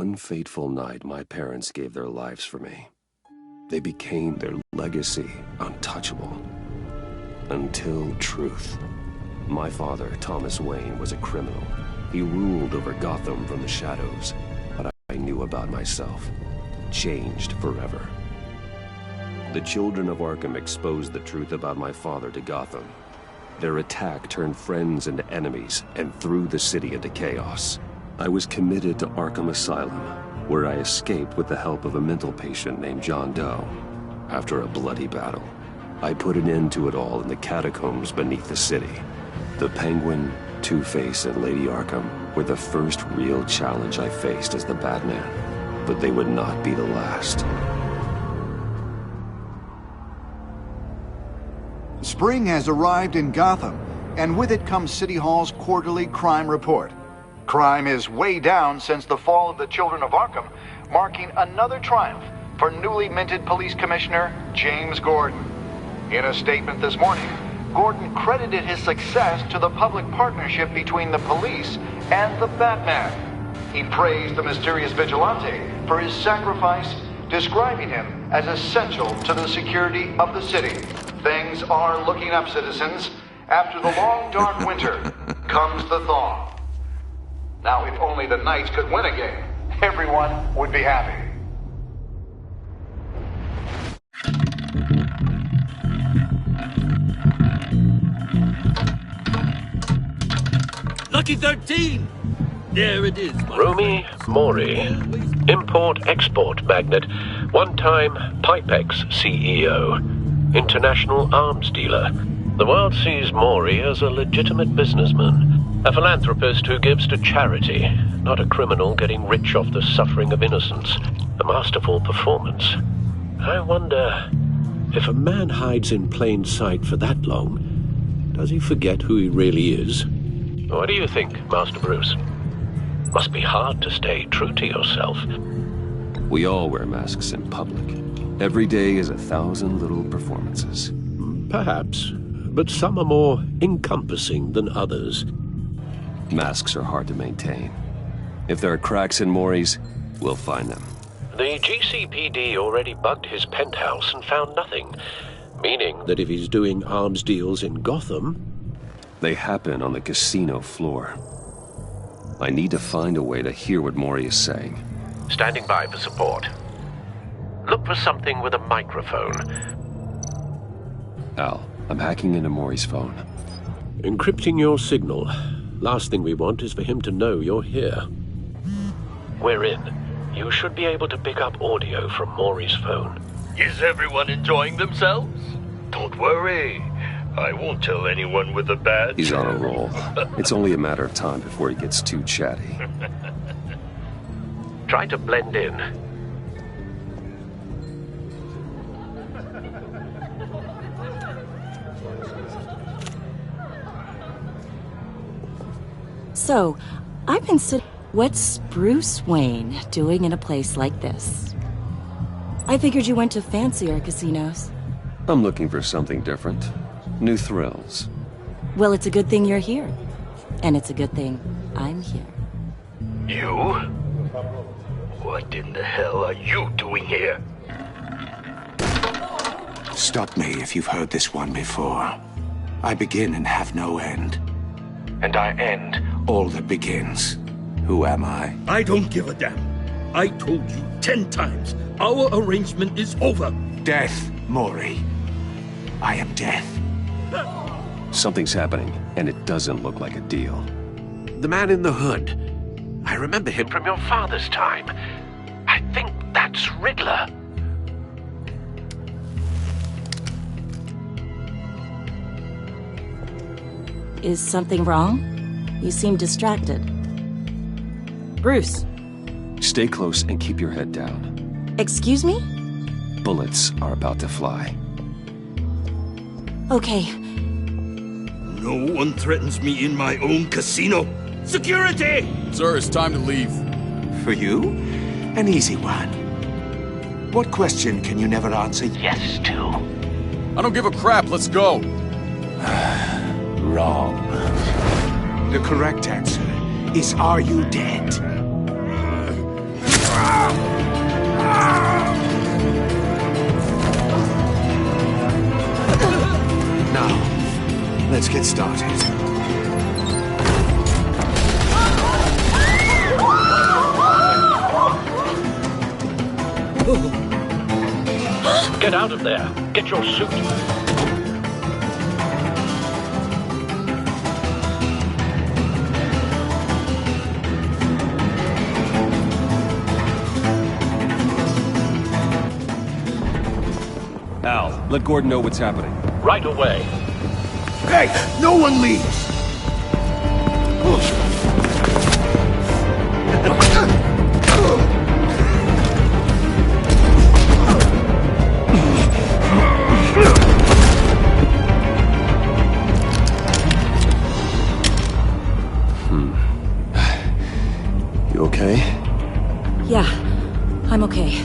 one fateful night, my parents gave their lives for me. They became their legacy untouchable. Until truth. My father, Thomas Wayne, was a criminal. He ruled over Gotham from the shadows, but I knew about myself. Changed forever. The children of Arkham exposed the truth about my father to Gotham. Their attack turned friends into enemies and threw the city into chaos. I was committed to Arkham Asylum, where I escaped with the help of a mental patient named John Doe. After a bloody battle, I put an end to it all in the catacombs beneath the city. The Penguin, Two-Face, and Lady Arkham were the first real challenge I faced as the Batman, but they would not be the last. Spring has arrived in Gotham, and with it comes City Hall's quarterly crime report. Crime is way down since the fall of the Children of Arkham, marking another triumph for newly minted Police Commissioner James Gordon. In a statement this morning, Gordon credited his success to the public partnership between the police and the Batman. He praised the mysterious vigilante for his sacrifice, describing him as essential to the security of the city. Things are looking up, citizens. After the long, dark winter comes the thaw. Now, if only the Knights could win a game, everyone would be happy. Lucky 13! There it is. Rumi Mori, import-export magnate, one-time Pipex CEO, international arms dealer. The world sees Mori as a legitimate businessman, a philanthropist who gives to charity, not a criminal getting rich off the suffering of innocence. A masterful performance. I wonder, if a man hides in plain sight for that long, does he forget who he really is? What do you think, Master Bruce? Must be hard to stay true to yourself. We all wear masks in public. Every day is 1,000 little performances. Perhaps, but some are more encompassing than others. Masks are hard to maintain. If there are cracks in Mori's, we'll find them. The GCPD already bugged his penthouse and found nothing, meaning that if he's doing arms deals in Gotham... They happen on the casino floor. I need to find a way to hear what Mori is saying. Standing by for support. Look for something with a microphone. Al, I'm hacking into Mori's phone. Encrypting your signal. Last thing we want is for him to know you're here. We're in. You should be able to pick up audio from Mori's phone. Is everyone enjoying themselves? Don't worry. I won't tell anyone with a badge. He's on a roll. It's only a matter of time before he gets too chatty. Try to blend in. So, I've been sitting... What's Bruce Wayne doing in a place like this? I figured you went to fancier casinos. I'm looking for something different. New thrills. Well, it's a good thing you're here. And it's a good thing I'm here. You? What in the hell are you doing here? Stop me if you've heard this one before. I begin and have no end. And I end all that begins. Who am I? I don't give a damn. I told you 10 times. Our arrangement is over. Death, Mori. I am death. Something's happening, and it doesn't look like a deal. The man in the hood. I remember him from your father's time. I think that's Riddler. Is something wrong? You seem distracted. Bruce. Stay close and keep your head down. Excuse me? Bullets are about to fly. Okay. No one threatens me in my own casino. Security! Sir, it's time to leave. For you? An easy one. What question can you never answer yes to? I don't give a crap, let's go. Wrong. The correct answer is, are you dead? Get out of there. Get your suit. Al, let Gordon know what's happening. Right away. Hey, no one leaves! You okay? Yeah, I'm okay.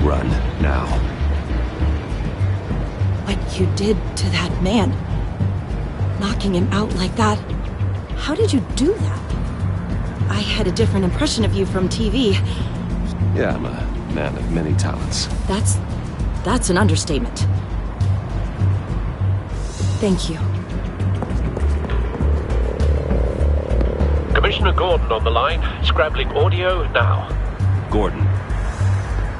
Run, now. What you did to that man, knocking him out like that, how did you do that? I had a different impression of you from TV. Yeah, I'm a man of many talents. That's an understatement. Thank you. Commissioner Gordon on the line. Scrabbling audio now. Gordon.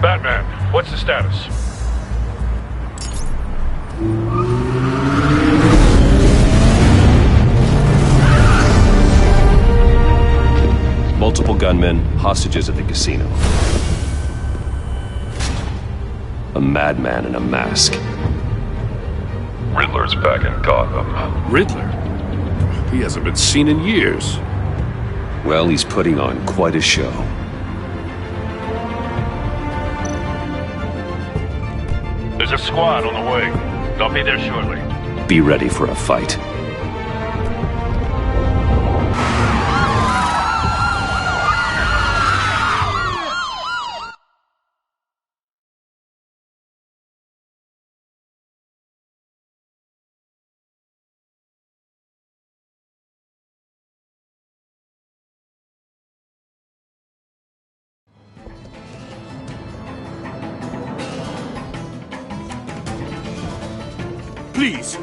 Batman, what's the status? Multiple gunmen, hostages at the casino. A madman in a mask. Riddler's back in Gotham. Riddler? He hasn't been seen in years. Well, he's putting on quite a show. There's a squad on the way. They'll be there shortly. Be ready for a fight.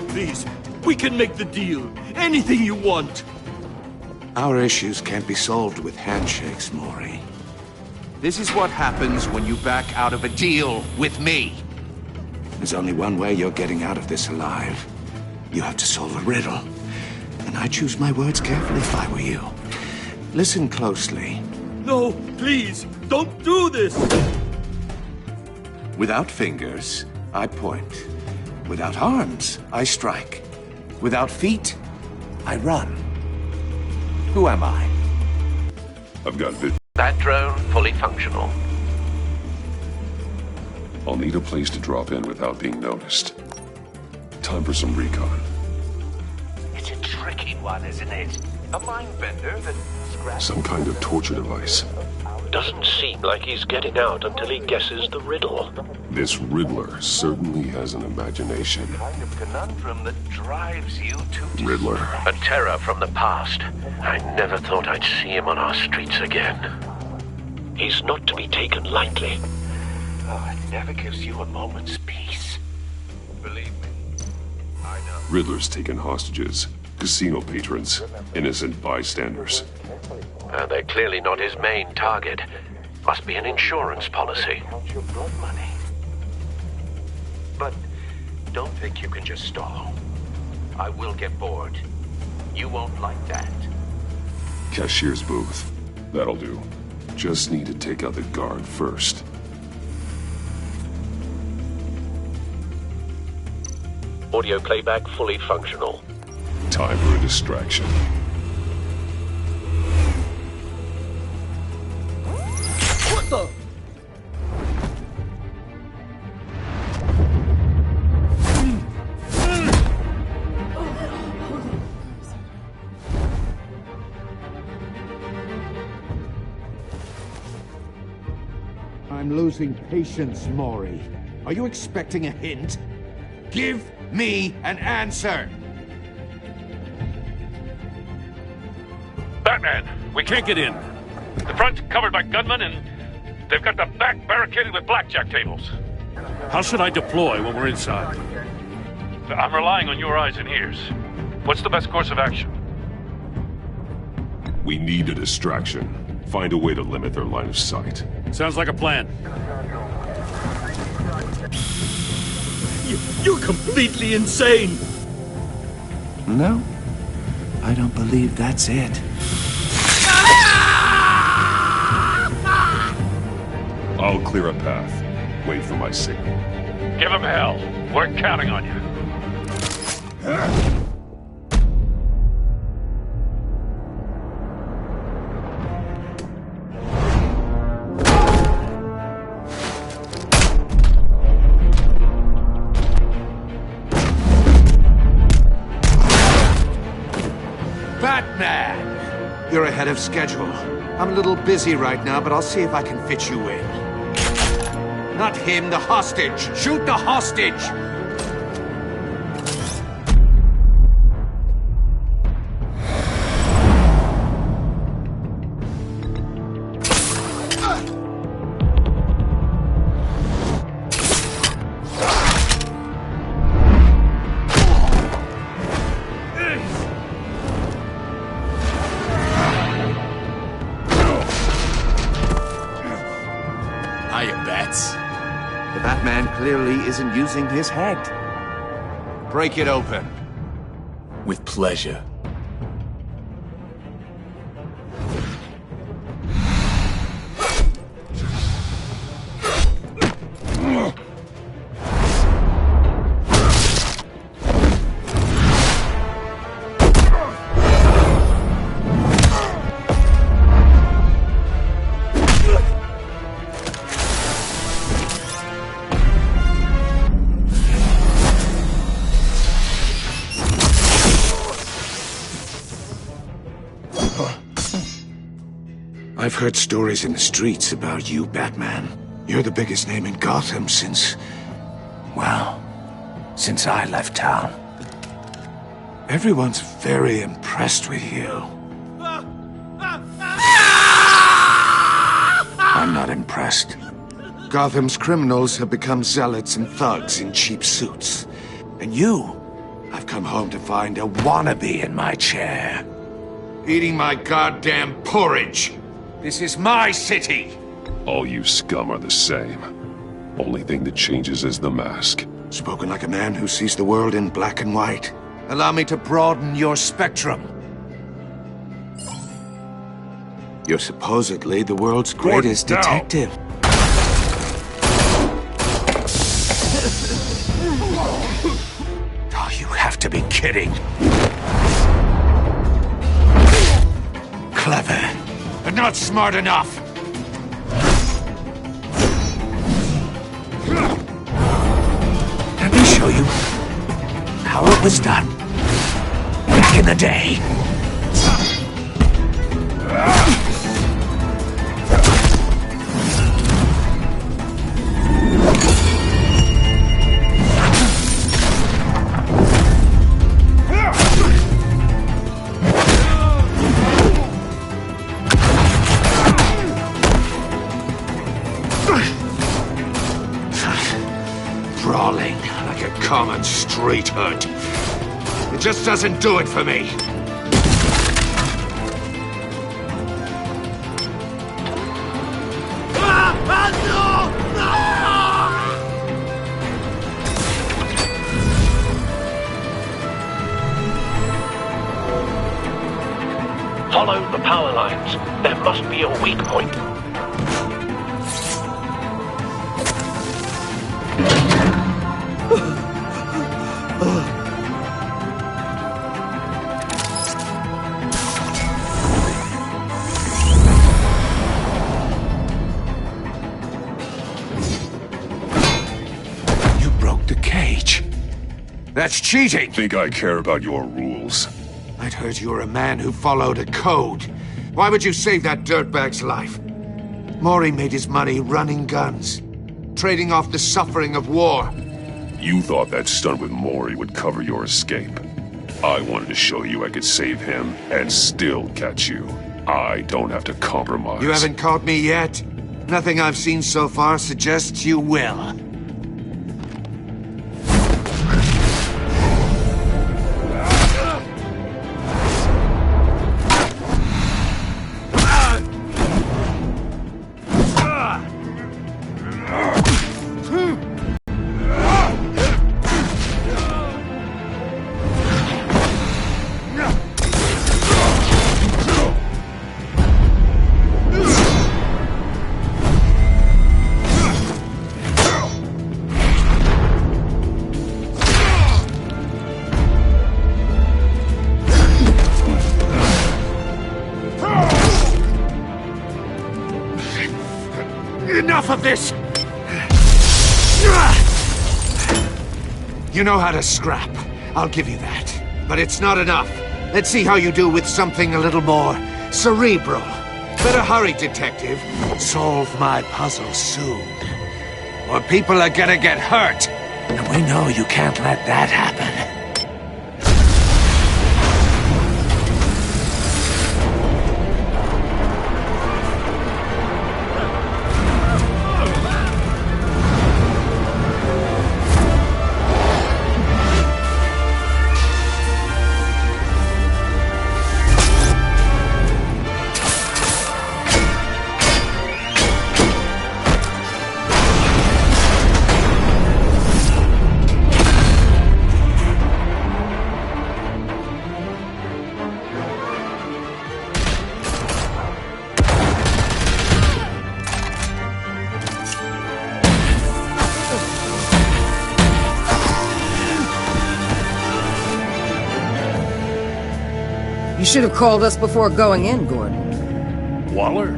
Please, we can make the deal. Anything you want. Our issues can't be solved with handshakes, Maury. This is what happens when you back out of a deal with me. There's only one way you're getting out of this alive. You have to solve a riddle. And I choose my words carefully if I were you. Listen closely. No, please, don't do this! Without fingers, I point. Without arms, I strike. Without feet, I run. Who am I? I've got vision. That drone fully functional. I'll need a place to drop in without being noticed. Time for some recon. It's a tricky one, isn't it? A mind bender that scratches... Some kind of torture device. Doesn't seem like he's getting out until he guesses the riddle. This Riddler certainly has an imagination. Kind of conundrum that drives you to... Riddler. A terror from the past. I never thought I'd see him on our streets again. He's not to be taken lightly. Oh, it never gives you a moment's peace. Believe me, I know. Riddler's taken hostages. Casino patrons. Innocent bystanders. They're clearly not his main target. Must be an insurance policy. Count your blood money. But don't think you can just stall. I will get bored. You won't like that. Cashier's booth. That'll do. Just need to take out the guard first. Audio playback fully functional. Time for a distraction. What the? I'm losing patience, Maury. Are you expecting a hint? Give me an answer! Batman! We can't get in. The front's covered by gunmen, and they've got the back barricaded with blackjack tables. How should I deploy when we're inside? I'm relying on your eyes and ears. What's the best course of action? We need a distraction. Find a way to limit their line of sight. Sounds like a plan. You're completely insane! No, I don't believe that's it. I'll clear a path. Wait for my signal. Give him hell. We're counting on you. Batman! You're ahead of schedule. I'm a little busy right now, but I'll see if I can fit you in. Not him, the hostage! Shoot the hostage! The Batman clearly isn't using his head. Break it open. With pleasure. I've heard stories in the streets about you, Batman. You're the biggest name in Gotham since I left town. Everyone's very impressed with you. I'm not impressed. Gotham's criminals have become zealots and thugs in cheap suits. And I've come home to find a wannabe in my chair. Eating my goddamn porridge. This is my city! All you scum are the same. Only thing that changes is the mask. Spoken like a man who sees the world in black and white. Allow me to broaden your spectrum. You're supposedly the world's greatest detective. Oh, you have to be kidding. Clever, but not smart enough. Let me show you how it was done back in the day. Brawling like a common street hood. It just doesn't do it for me. Follow the power lines. There must be a weak point. You broke the cage. That's cheating! Think I care about your rules? I'd heard you were a man who followed a code. Why would you save that dirtbag's life? Mori made his money running guns, trading off the suffering of war. You thought that stunt with Mori would cover your escape. I wanted to show you I could save him and still catch you. I don't have to compromise. You haven't caught me yet. Nothing I've seen so far suggests you will. enough of this! You know how to scrap. I'll give you that. But it's not enough. Let's see how you do with something a little more cerebral. Better hurry, detective. Solve my puzzle soon. Or people are gonna get hurt. And we know you can't let that happen. You should have called us before going in, Gordon. Waller?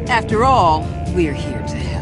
After all, we're here to help.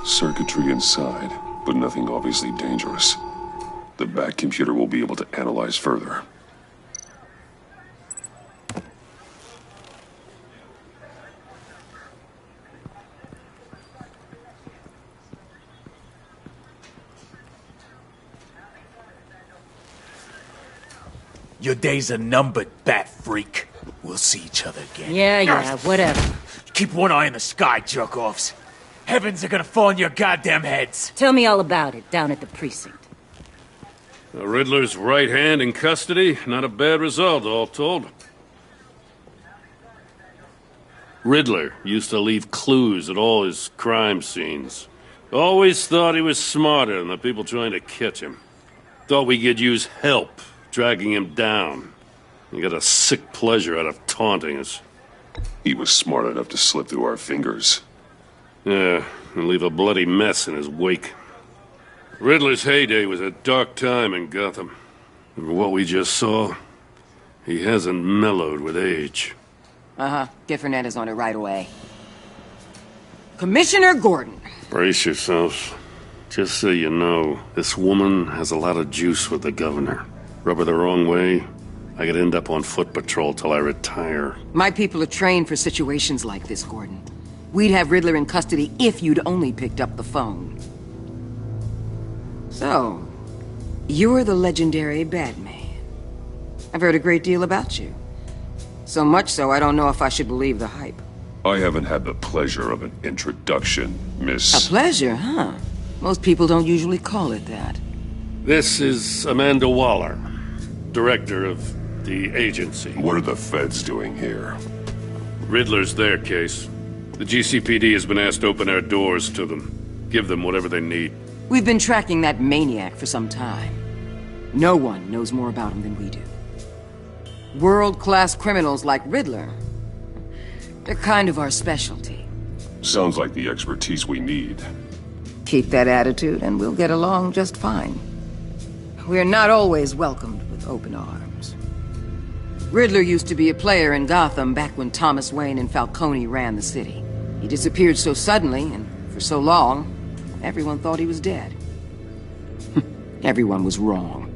Circuitry inside, but nothing obviously dangerous. The back computer will be able to analyze further. Your days are numbered, bat freak. We'll see each other again. Yeah, whatever. Keep one eye in the sky, jerk-offs. Heavens are gonna fall on your goddamn heads. Tell me all about it down at the precinct. The Riddler's right hand in custody. Not a bad result, all told. Riddler used to leave clues at all his crime scenes. Always thought he was smarter than the people trying to catch him. Thought we could use help dragging him down. He got a sick pleasure out of taunting us. He was smart enough to slip through our fingers. Yeah, and leave a bloody mess in his wake. Riddler's heyday was a dark time in Gotham. And for what we just saw, he hasn't mellowed with age. Uh-huh. Get Fernandez on it right away. Commissioner Gordon. Brace yourselves. Just so you know, this woman has a lot of juice with the governor. Rub her the wrong way, I could end up on foot patrol till I retire. My people are trained for situations like this, Gordon. We'd have Riddler in custody if you'd only picked up the phone. So, you're the legendary Batman. I've heard a great deal about you. So much so, I don't know if I should believe the hype. I haven't had the pleasure of an introduction, Miss... A pleasure, huh? Most people don't usually call it that. This is Amanda Waller, director of the agency. What are the feds doing here? Riddler's their case. The GCPD has been asked to open our doors to them. Give them whatever they need. We've been tracking that maniac for some time. No one knows more about him than we do. World-class criminals like Riddler. They're kind of our specialty. Sounds like the expertise we need. Keep that attitude and we'll get along just fine. We're not always welcomed with open arms. Riddler used to be a player in Gotham back when Thomas Wayne and Falcone ran the city. He disappeared so suddenly and for so long, everyone thought he was dead. Everyone was wrong.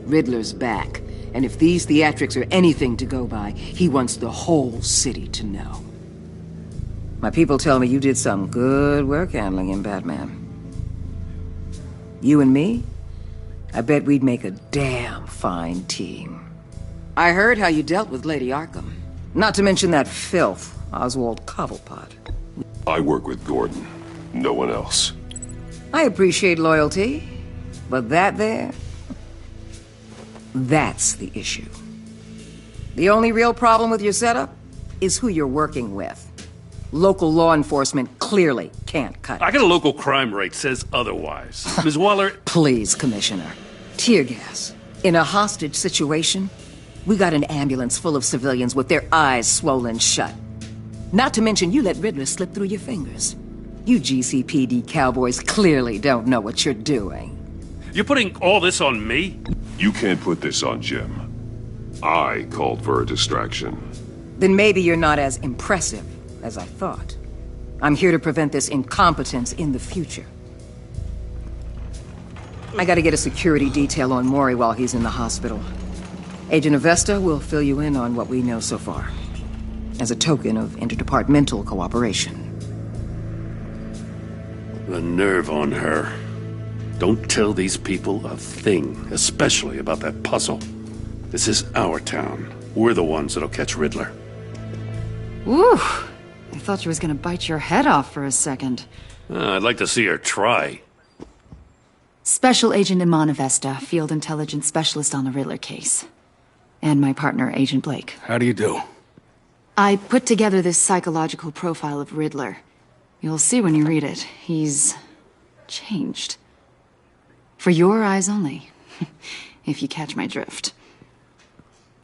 Riddler's back, and if these theatrics are anything to go by, he wants the whole city to know. My people tell me you did some good work handling him, Batman. You and me? I bet we'd make a damn fine team. I heard how you dealt with Lady Arkham. Not to mention that filth, Oswald Cobblepot. I work with Gordon. No one else. I appreciate loyalty, but that there... that's the issue. The only real problem with your setup is who you're working with. Local law enforcement clearly can't cut it. I got a local crime rate says otherwise. Ms. Waller... Please, Commissioner. Tear gas. In a hostage situation, we got an ambulance full of civilians with their eyes swollen shut. Not to mention you let Riddler slip through your fingers. You GCPD cowboys clearly don't know what you're doing. You're putting all this on me? You can't put this on Jim. I called for a distraction. Then maybe you're not as impressive as I thought. I'm here to prevent this incompetence in the future. I gotta get a security detail on Mori while he's in the hospital. Agent Avesta will fill you in on what we know so far, as a token of interdepartmental cooperation. The nerve on her. Don't tell these people a thing, especially about that puzzle. This is our town. We're the ones that'll catch Riddler. Woo! I thought she was gonna bite your head off for a second. I'd like to see her try. Special Agent Iman Avesta, Field Intelligence Specialist on the Riddler case. And my partner, Agent Blake. How do you do? I put together this psychological profile of Riddler. You'll see when you read it. He's... changed. For your eyes only. If you catch my drift.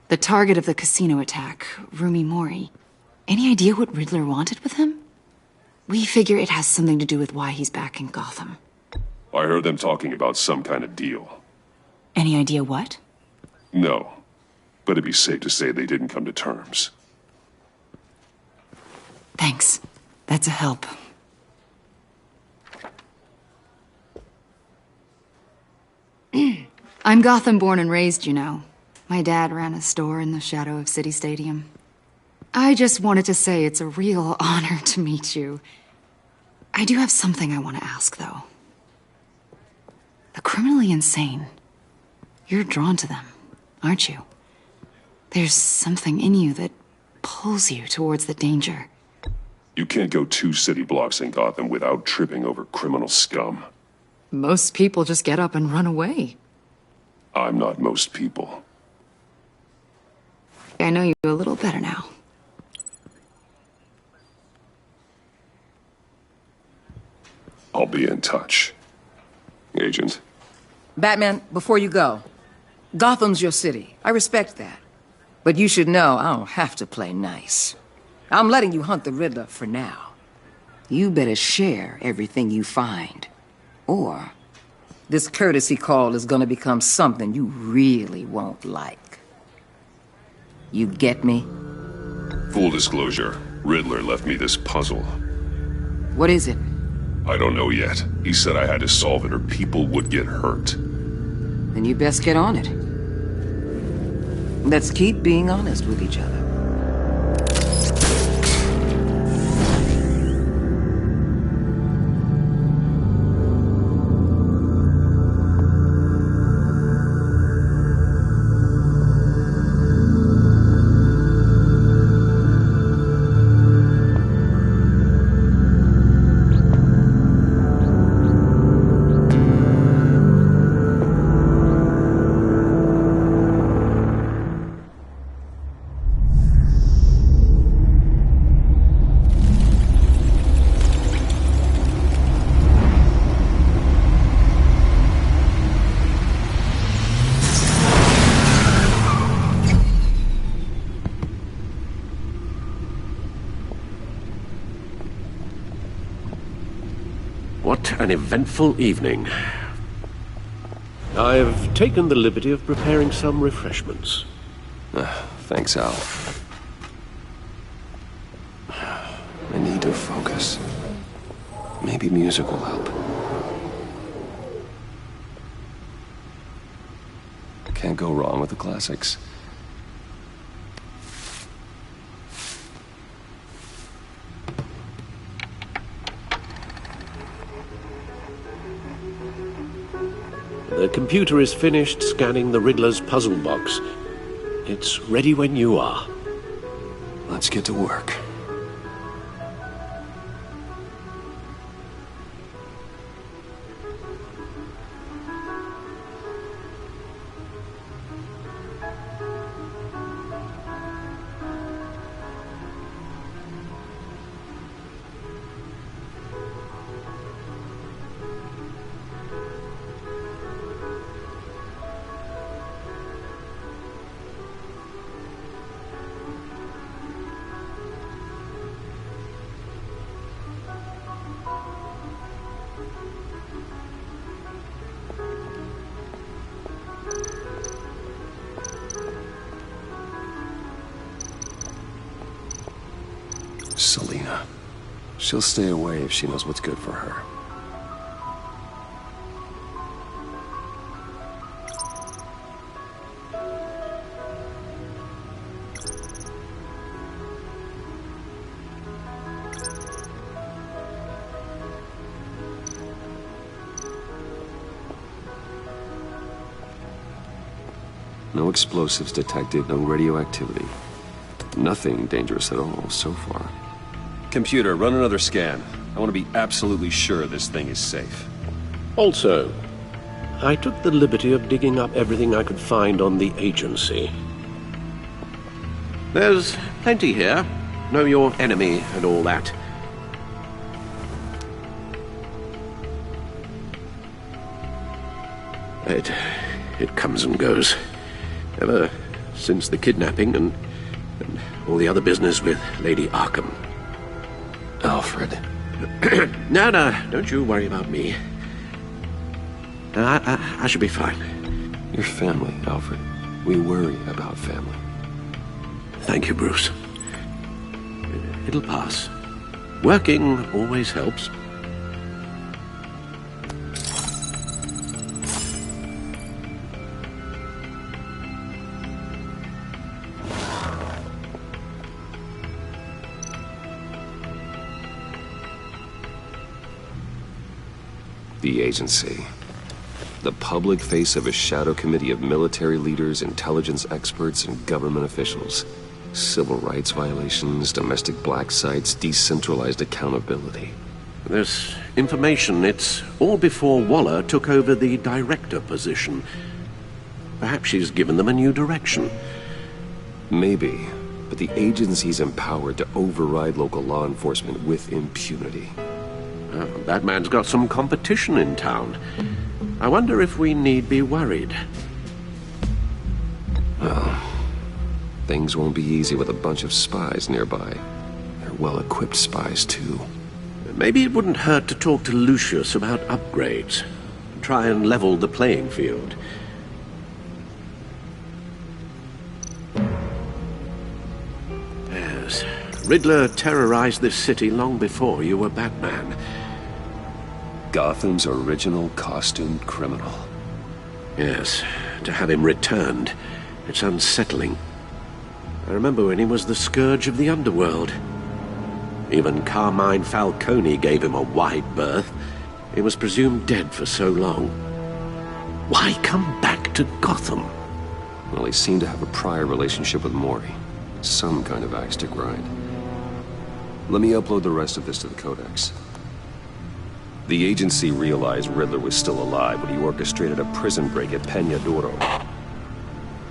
The target of the casino attack, Rumi Mori. Any idea what Riddler wanted with him? We figure it has something to do with why he's back in Gotham. I heard them talking about some kind of deal. Any idea what? No, but it'd be safe to say they didn't come to terms. Thanks. That's a help. I'm Gotham born and raised, you know. My dad ran a store in the shadow of City Stadium. I just wanted to say it's a real honor to meet you. I do have something I want to ask, though. The criminally insane. You're drawn to them, aren't you? There's something in you that pulls you towards the danger. You can't go 2 city blocks in Gotham without tripping over criminal scum. Most people just get up and run away. I'm not most people. I know you a little better now. I'll be in touch. Agent. Batman, before you go, Gotham's your city. I respect that. But you should know I don't have to play nice. I'm letting you hunt the Riddler for now. You better share everything you find. Or this courtesy call is gonna become something you really won't like. You get me? Full disclosure, Riddler left me this puzzle. What is it? I don't know yet. He said I had to solve it or people would get hurt. Then you best get on it. Let's keep being honest with each other. What an eventful evening. I've taken the liberty of preparing some refreshments. Thanks, Al. I need to focus. Maybe music will help. Can't go wrong with the classics. The computer is finished scanning the Riddler's puzzle box. It's ready when you are. Let's get to work. Selina. She'll stay away if she knows what's good for her. No explosives detected, no radioactivity. Nothing dangerous at all so far. Computer, run another scan. I want to be absolutely sure this thing is safe. Also, I took the liberty of digging up everything I could find on the agency. There's plenty here. Know your enemy and all that. It comes and goes. Ever since the kidnapping and all the other business with Lady Arkham. Alfred. No, don't you worry about me. I should be fine. Your family, Alfred. We worry about family. Thank you, Bruce. It'll pass. Working always helps. The agency. The public face of a shadow committee of military leaders, intelligence experts, and government officials. Civil rights violations, domestic black sites, decentralized accountability. This information, it's all before Waller took over the director position. Perhaps she's given them a new direction. Maybe, but the agency's empowered to override local law enforcement with impunity. Batman's got some competition in town. I wonder if we need be worried. Well, things won't be easy with a bunch of spies nearby. They're well-equipped spies, too. Maybe it wouldn't hurt to talk to Lucius about upgrades. Try and level the playing field. Yes, Riddler terrorized this city long before you were Batman. Gotham's original costumed criminal. Yes, to have him returned, it's unsettling. I remember when he was the scourge of the underworld. Even Carmine Falcone gave him a wide berth. He was presumed dead for so long. Why come back to Gotham? Well, he seemed to have a prior relationship with Mori. Some kind of axe to grind. Let me upload the rest of this to the Codex. The agency realized Riddler was still alive when he orchestrated a prison break at Peñadoro.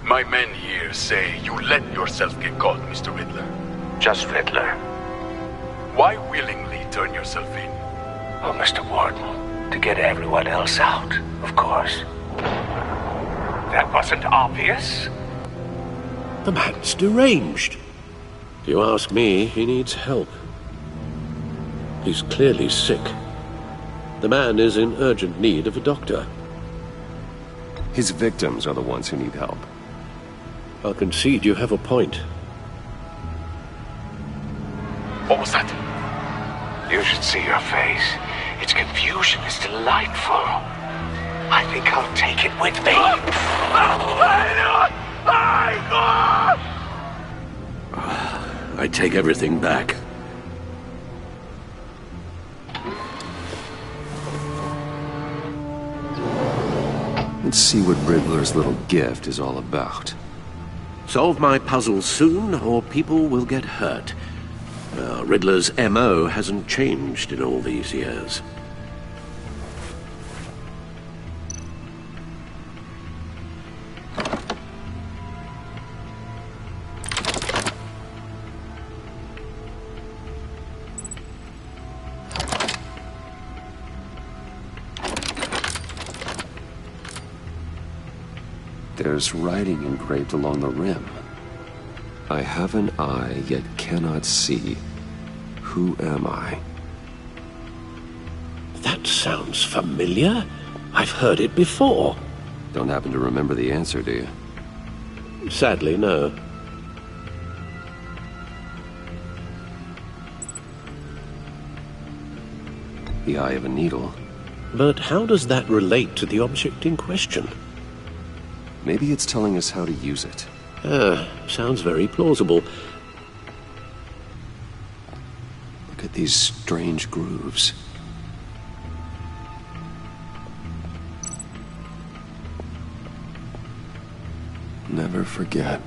My men here say you let yourself get caught, Mr. Riddler. Just Riddler. Why willingly turn yourself in? Oh, Mr. Warden, to get everyone else out, of course. That wasn't obvious? The man's deranged. If you ask me, he needs help. He's clearly sick. The man is in urgent need of a doctor. His victims are the ones who need help. I'll concede you have a point. What was that? You should see your face. Its confusion is delightful. I think I'll take it with me. I take everything back. Let's see what Riddler's little gift is all about. Solve my puzzle soon, or people will get hurt. Riddler's M.O. hasn't changed in all these years. There's writing engraved along the rim. I have an eye, yet cannot see. Who am I? That sounds familiar. I've heard it before. Don't happen to remember the answer, do you? Sadly, no. The eye of a needle. But how does that relate to the object in question? Maybe it's telling us how to use it. Sounds very plausible. Look at these strange grooves. Never forget.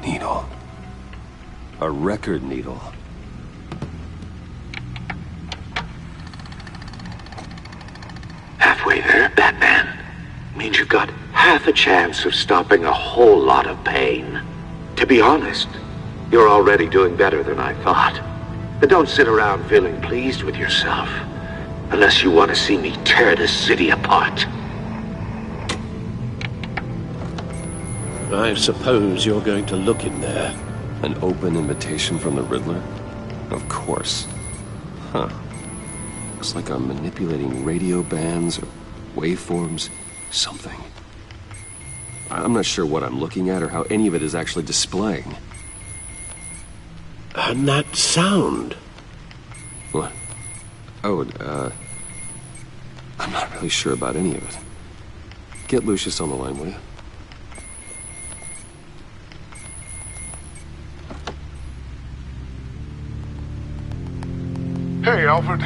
Needle. A record needle. Halfway there, Batman. Means you've got half a chance of stopping a whole lot of pain. To be honest, you're already doing better than I thought. But don't sit around feeling pleased with yourself. Unless you want to see me tear this city apart. I suppose you're going to look in there. An open invitation from the Riddler? Of course. Huh. Looks like I'm manipulating radio bands or waveforms. Something. I'm not sure what I'm looking at or how any of it is actually displaying. And that sound. What? Oh, I'm not really sure about any of it. Get Lucius on the line, will you? Hey, Alfred.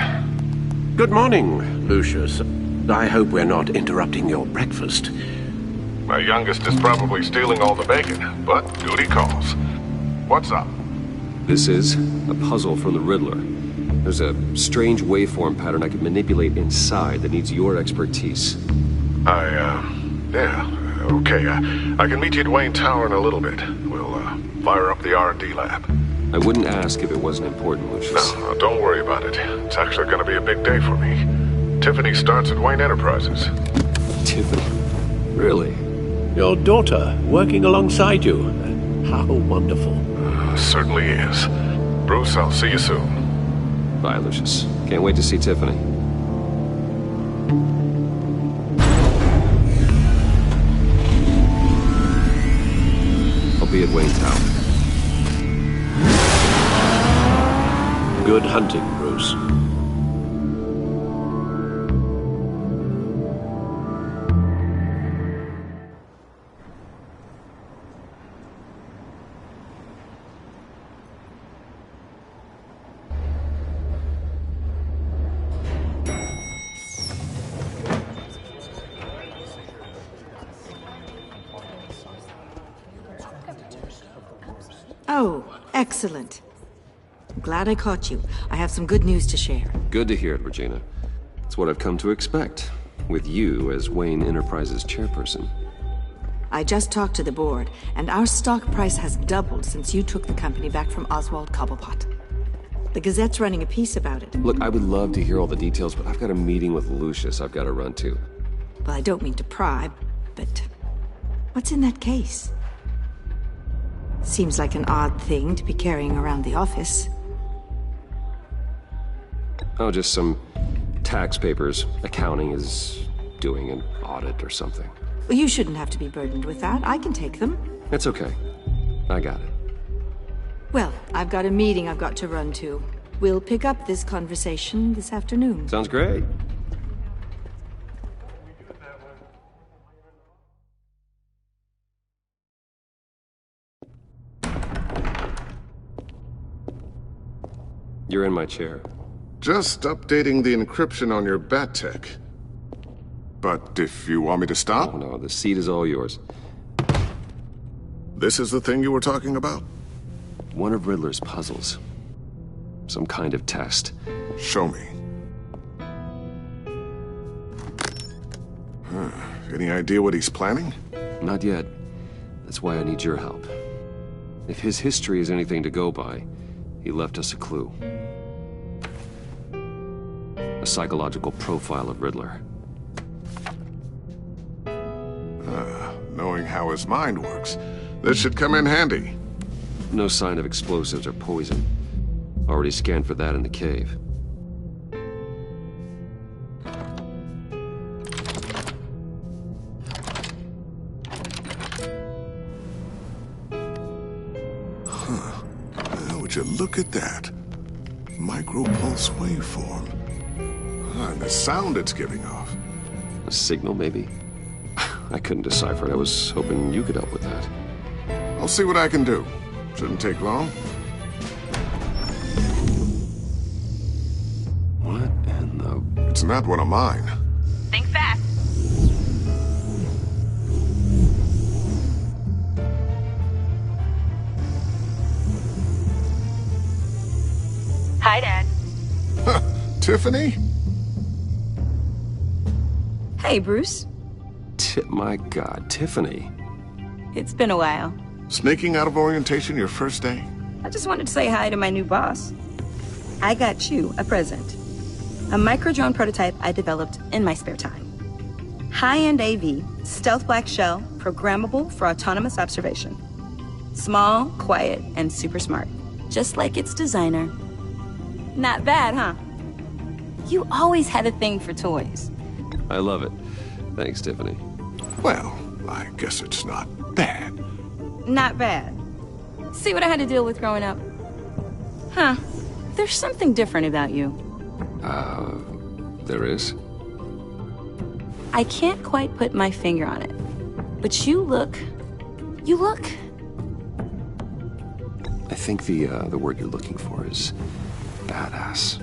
Good morning, Lucius. I hope we're not interrupting your breakfast. My youngest is probably stealing all the bacon, but duty calls. What's up? This is a puzzle from the Riddler. There's a strange waveform pattern I can manipulate inside that needs your expertise. Yeah, okay. I can meet you at Wayne Tower in a little bit. We'll, fire up the R&D lab. I wouldn't ask if it wasn't important, Lucius. No, don't worry about it. It's actually gonna be a big day for me. Tiffany starts at Wayne Enterprises. Tiffany? Really? Your daughter, working alongside you. How wonderful. Certainly is. Bruce, I'll see you soon. Bye, Lucius. Can't wait to see Tiffany. I'll be at Wayne Tower. Good hunting, Bruce. Oh, excellent. Glad I caught you. I have some good news to share. Good to hear it, Regina. It's what I've come to expect, with you as Wayne Enterprises chairperson. I just talked to the board, and our stock price has doubled since you took the company back from Oswald Cobblepot. The Gazette's running a piece about it. Look, I would love to hear all the details, but I've got a meeting with Lucius I've got to run to. Well, I don't mean to pry, but what's in that case? Seems like an odd thing to be carrying around the office. Oh, just some tax papers. Accounting is doing an audit or something. Well, you shouldn't have to be burdened with that. I can take them. It's okay. I got it. Well, I've got a meeting I've got to run to. We'll pick up this conversation this afternoon. Sounds great. You're in my chair. Just updating the encryption on your Bat-Tech. But if you want me to stop? Oh, no, the seat is all yours. This is the thing you were talking about? One of Riddler's puzzles. Some kind of test. Show me. Any idea what he's planning? Not yet. That's why I need your help. If his history is anything to go by, he left us a clue. A psychological profile of Riddler. Knowing how his mind works, this should come in handy. No sign of explosives or poison. Already scanned for that in the cave. Would you look at that? Micropulse waveform. And the sound it's giving off. A signal, maybe? I couldn't decipher it. I was hoping you could help with that. I'll see what I can do. Shouldn't take long. What in the... It's not one of mine. Think fast. Hi, Dad. Tiffany? Hey, Bruce. My God, Tiffany. It's been a while. Sneaking out of orientation your first day? I just wanted to say hi to my new boss. I got you a present. A micro-drone prototype I developed in my spare time. High-end AV, stealth black shell, programmable for autonomous observation. Small, quiet, and super smart. Just like its designer. Not bad, huh? You always had a thing for toys. I love it. Thanks, Tiffany. Well, I guess it's not bad. Not bad. See what I had to deal with growing up? Huh. There's something different about you. There is? I can't quite put my finger on it. But you look... I think the word you're looking for is badass.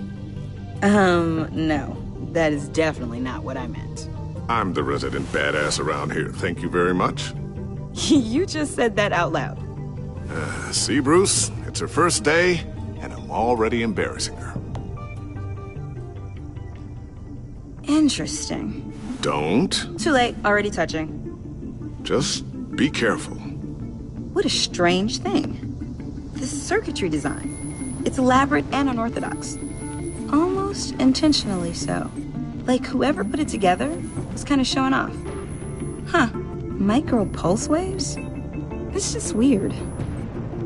No. That is definitely not what I meant. I'm the resident badass around here. Thank you very much. You just said that out loud. See, Bruce? It's her first day, and I'm already embarrassing her. Interesting. Don't. Too late. Already touching. Just be careful. What a strange thing. The circuitry design. It's elaborate and unorthodox. Almost intentionally so. Like whoever put it together was kind of showing off. Huh. Micro pulse waves? It's just weird.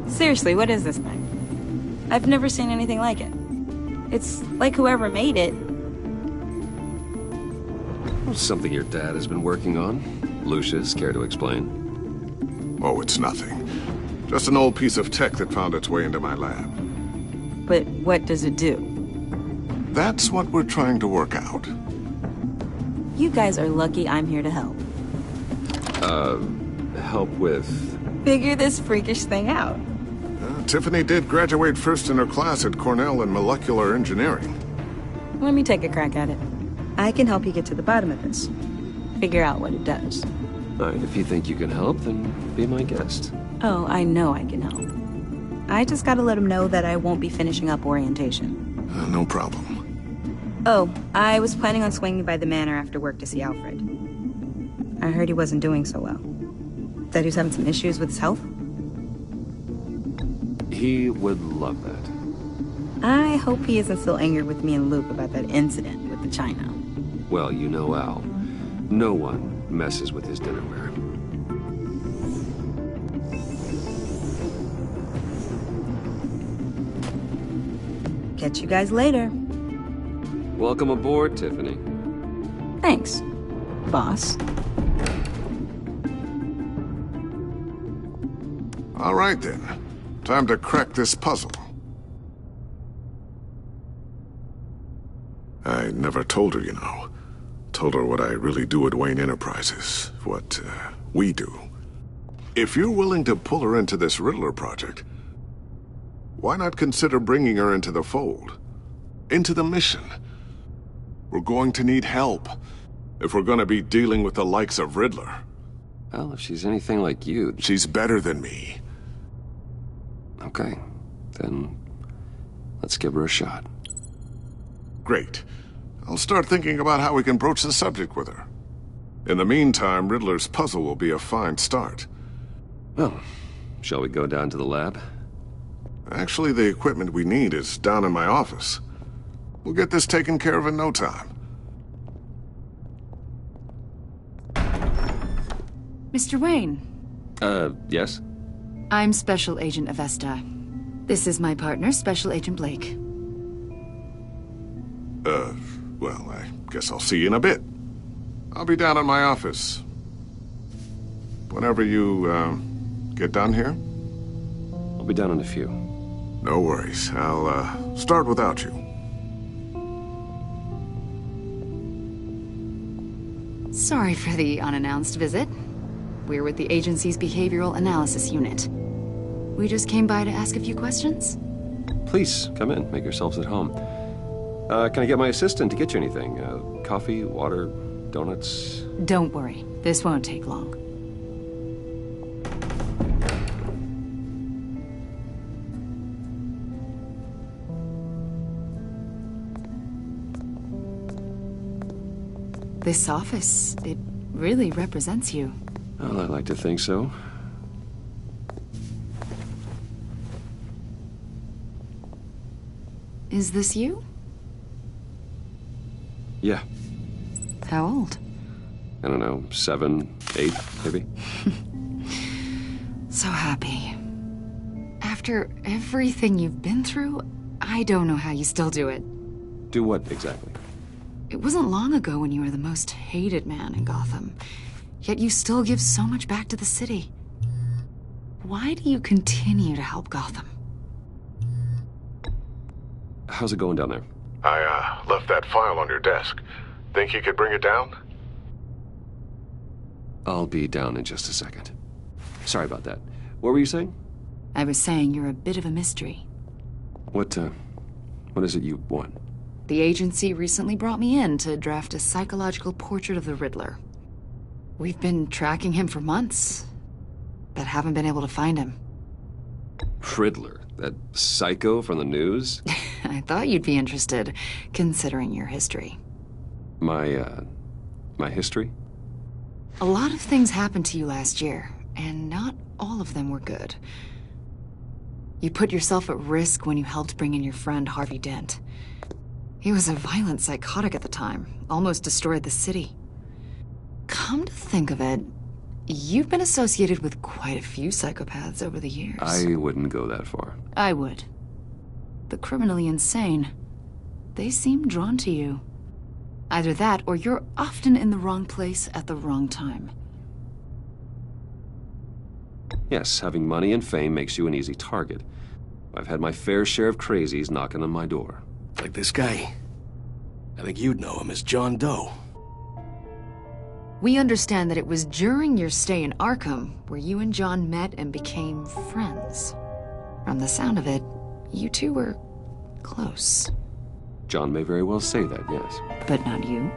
Seriously, what is this thing? I've never seen anything like it. It's like whoever made it. Something your dad has been working on. Lucius, care to explain? Oh, it's nothing. Just an old piece of tech that found its way into my lab. But what does it do? That's what we're trying to work out. You guys are lucky I'm here to help. Help with... Figure this freakish thing out. Tiffany did graduate first in her class at Cornell in molecular engineering. Let me take a crack at it. I can help you get to the bottom of this. Figure out what it does. All right, if you think you can help, then be my guest. Oh, I know I can help. I just gotta let him know that I won't be finishing up orientation. No problem. Oh, I was planning on swinging by the manor after work to see Alfred. I heard he wasn't doing so well. That he was having some issues with his health. He would love that. I hope he isn't still angered with me and Luke about that incident with the china. Well, you know Al. No one messes with his dinnerware. Catch you guys later. Welcome aboard, Tiffany. Thanks, boss. All right, then. Time to crack this puzzle. I never told her, you know. Told her what I really do at Wayne Enterprises. What, we do. If you're willing to pull her into this Riddler project, why not consider bringing her into the fold? Into the mission? We're going to need help if we're going to be dealing with the likes of Riddler. Well, if she's anything like you... She's better than me. Okay, then let's give her a shot. Great. I'll start thinking about how we can broach the subject with her. In the meantime, Riddler's puzzle will be a fine start. Well, shall we go down to the lab? Actually, the equipment we need is down in my office. We'll get this taken care of in no time. Mr. Wayne. Yes? I'm Special Agent Avesta. This is my partner, Special Agent Blake. Well, I guess I'll see you in a bit. I'll be down in my office. Whenever you, get done here? I'll be down in a few. No worries. I'll, start without you. Sorry for the unannounced visit. We're with the agency's behavioral analysis unit. We just came by to ask a few questions. Please, come in. Make yourselves at home. Can I get my assistant to get you anything? Coffee, water, donuts? Don't worry. This won't take long. This office, it really represents you. Well, I like to think so. Is this you? Yeah. How old? I don't know, 7, 8, maybe? So happy. After everything you've been through, I don't know how you still do it. Do what, exactly? It wasn't long ago when you were the most hated man in Gotham, yet you still give so much back to the city. Why do you continue to help Gotham? How's it going down there? I, left that file on your desk. Think you could bring it down? I'll be down in just a second. Sorry about that. What were you saying? I was saying you're a bit of a mystery. What is it you want? The agency recently brought me in to draft a psychological portrait of the Riddler. We've been tracking him for months, but haven't been able to find him. Riddler? That psycho from the news? I thought you'd be interested, considering your history. My history? A lot of things happened to you last year, and not all of them were good. You put yourself at risk when you helped bring in your friend Harvey Dent. He was a violent psychotic at the time, almost destroyed the city. Come to think of it, you've been associated with quite a few psychopaths over the years. I wouldn't go that far. I would. The criminally insane. They seem drawn to you. Either that, or you're often in the wrong place at the wrong time. Yes, having money and fame makes you an easy target. I've had my fair share of crazies knocking on my door. Like this guy. I think you'd know him as John Doe. We understand that it was during your stay in Arkham where you and John met and became friends. From the sound of it, you two were close. John may very well say that, yes. But not you.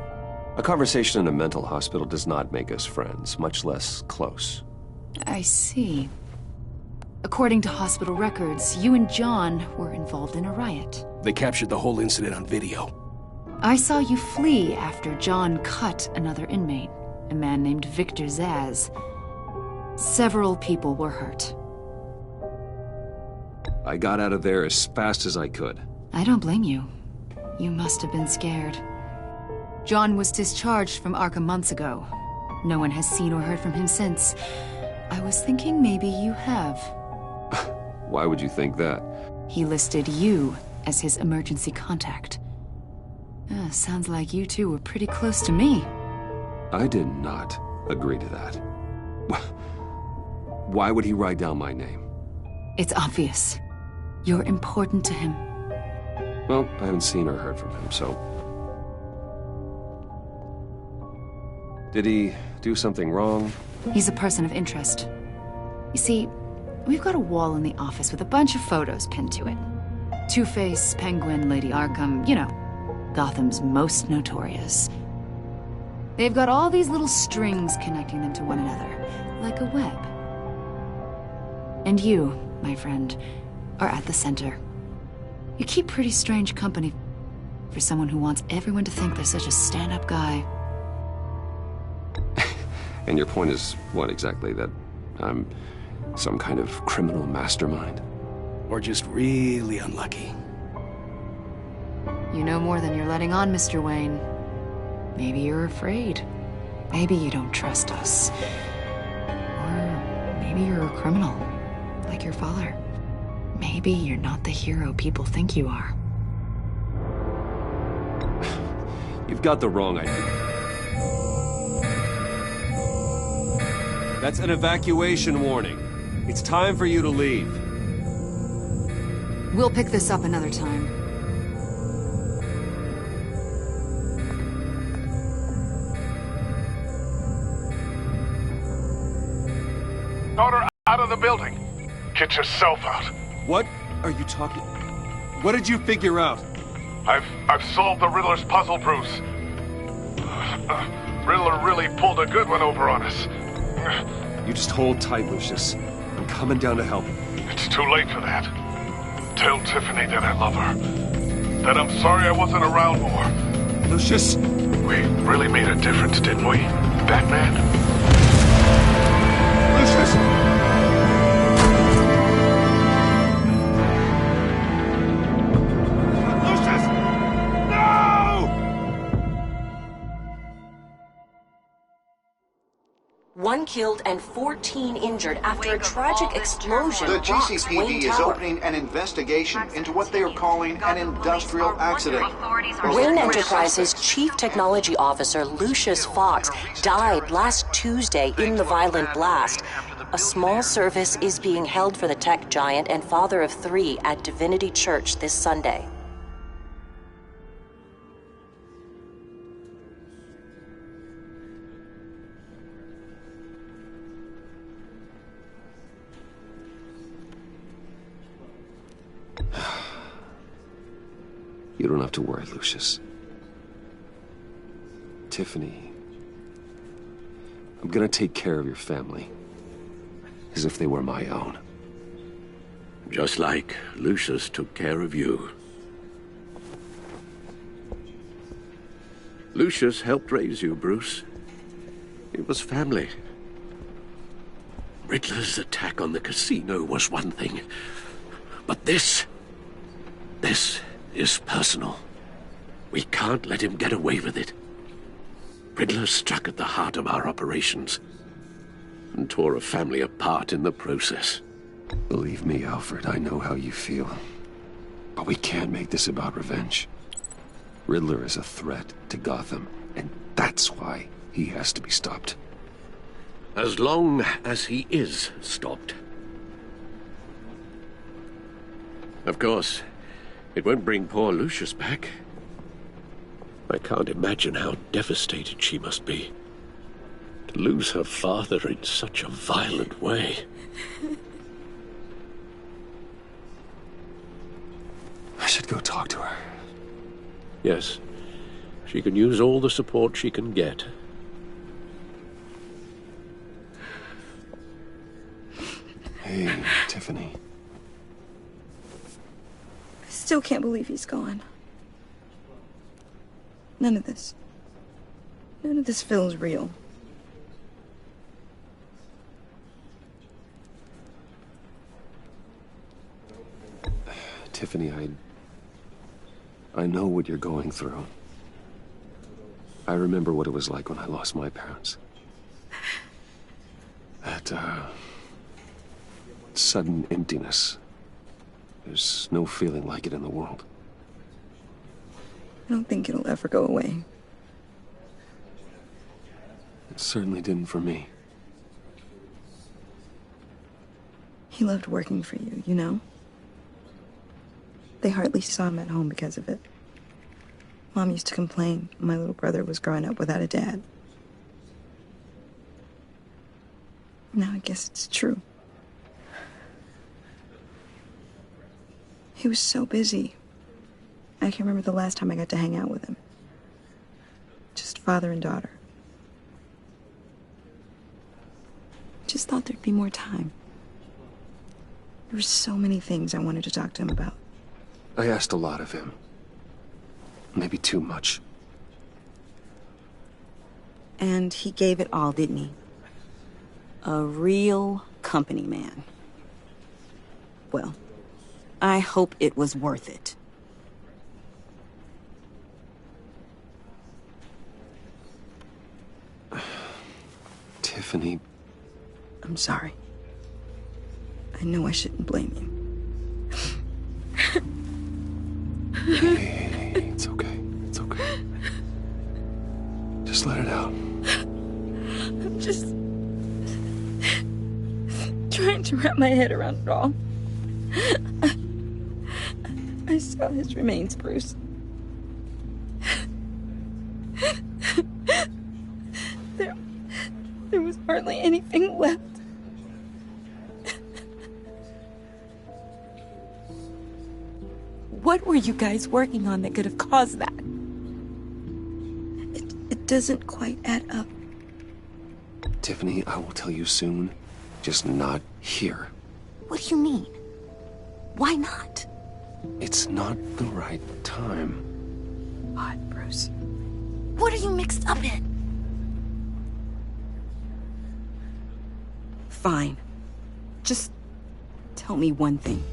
A conversation in a mental hospital does not make us friends, much less close. I see. According to hospital records, you and John were involved in a riot. They captured the whole incident on video. I saw you flee after John cut another inmate, a man named Victor Zsasz. Several people were hurt. I got out of there as fast as I could. I don't blame you. You must have been scared. John was discharged from Arkham months ago. No one has seen or heard from him since. I was thinking maybe you have. Why would you think that? He listed you as his emergency contact. Sounds like you two were pretty close to me. I did not agree to that. Why would he write down my name? It's obvious. You're important to him. Well, I haven't seen or heard from him, so... Did he do something wrong? He's a person of interest. You see, we've got a wall in the office with a bunch of photos pinned to it. Two-Face, Penguin, Lady Arkham, you know, Gotham's most notorious. They've got all these little strings connecting them to one another, like a web. And you, my friend, are at the center. You keep pretty strange company for someone who wants everyone to think they're such a stand-up guy. And your point is what exactly? That I'm some kind of criminal mastermind? Or just really unlucky? You know more than you're letting on, Mr. Wayne. Maybe you're afraid. Maybe you don't trust us. Or maybe you're a criminal, like your father. Maybe you're not the hero people think you are. You've got the wrong idea. That's an evacuation warning. It's time for you to leave. We'll pick this up another time. Order out of the building. Get yourself out. What are you talking? What did you figure out? I've solved the Riddler's puzzle, Bruce. Riddler really pulled a good one over on us. You just hold tight, Lucius. I'm coming down to help. It's too late for that. Tell Tiffany that I love her. That I'm sorry I wasn't around more. Lucius! We really made a difference, didn't we, Batman? Lucius! One killed and 14 injured after a tragic explosion. The rocks GCPD Wayne is Tower. opening an investigation into what they are calling an industrial accident. Wayne Enterprises Chief Technology Officer Lucius Fox died last Tuesday in the violent blast. A small service is being held for the tech giant and father of 3 at Divinity Church this Sunday. You don't have to worry, Lucius. Tiffany, I'm gonna take care of your family. As if they were my own. Just like Lucius took care of you. Lucius helped raise you, Bruce. It was family. Riddler's attack on the casino was one thing. But this is personal. We can't let him get away with it. Riddler struck at the heart of our operations and tore a family apart in the process. Believe me, Alfred, I know how you feel. But we can't make this about revenge. Riddler is a threat to Gotham, and that's why he has to be stopped. As long as he is stopped. Of course, it won't bring poor Lucius back. I can't imagine how devastated she must be. To lose her father in such a violent way. I should go talk to her. Yes, she can use all the support she can get. Hey, Tiffany. I still can't believe he's gone. None of this feels real. Tiffany, I know what you're going through. I remember what it was like when I lost my parents. That, sudden emptiness. There's no feeling like it in the world. I don't think it'll ever go away. It certainly didn't for me. He loved working for you, you know? They hardly saw him at home because of it. Mom used to complain my little brother was growing up without a dad. Now I guess it's true. He was so busy. I can't remember the last time I got to hang out with him. Just father and daughter. Just thought there'd be more time. There were so many things I wanted to talk to him about. I asked a lot of him. Maybe too much. And he gave it all, didn't he? A real company man. Well, I hope it was worth it. Tiffany. I'm sorry. I know I shouldn't blame you. Hey, it's okay. It's okay. Just let it out. I'm just trying to wrap my head around it all. I saw his remains, Bruce. There was hardly anything left. What were you guys working on that could have caused that? It doesn't quite add up. Tiffany, I will tell you soon. Just not here. What do you mean? Why not? It's not the right time. What, Bruce? What are you mixed up in? Fine. Just tell me one thing.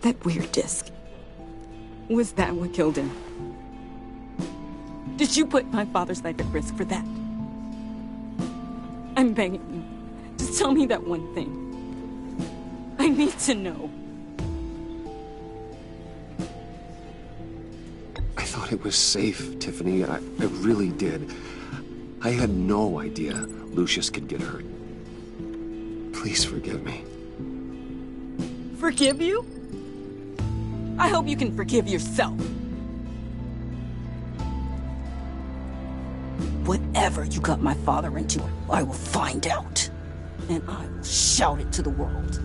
That weird disc. Was that what killed him? Did you put my father's life at risk for that? I'm begging you. Just tell me that one thing. I need to know. I thought it was safe, Tiffany. I really did. I had no idea Lucius could get hurt. Please forgive me. Forgive you? I hope you can forgive yourself. Whatever you got my father into, I will find out. And I will shout it to the world.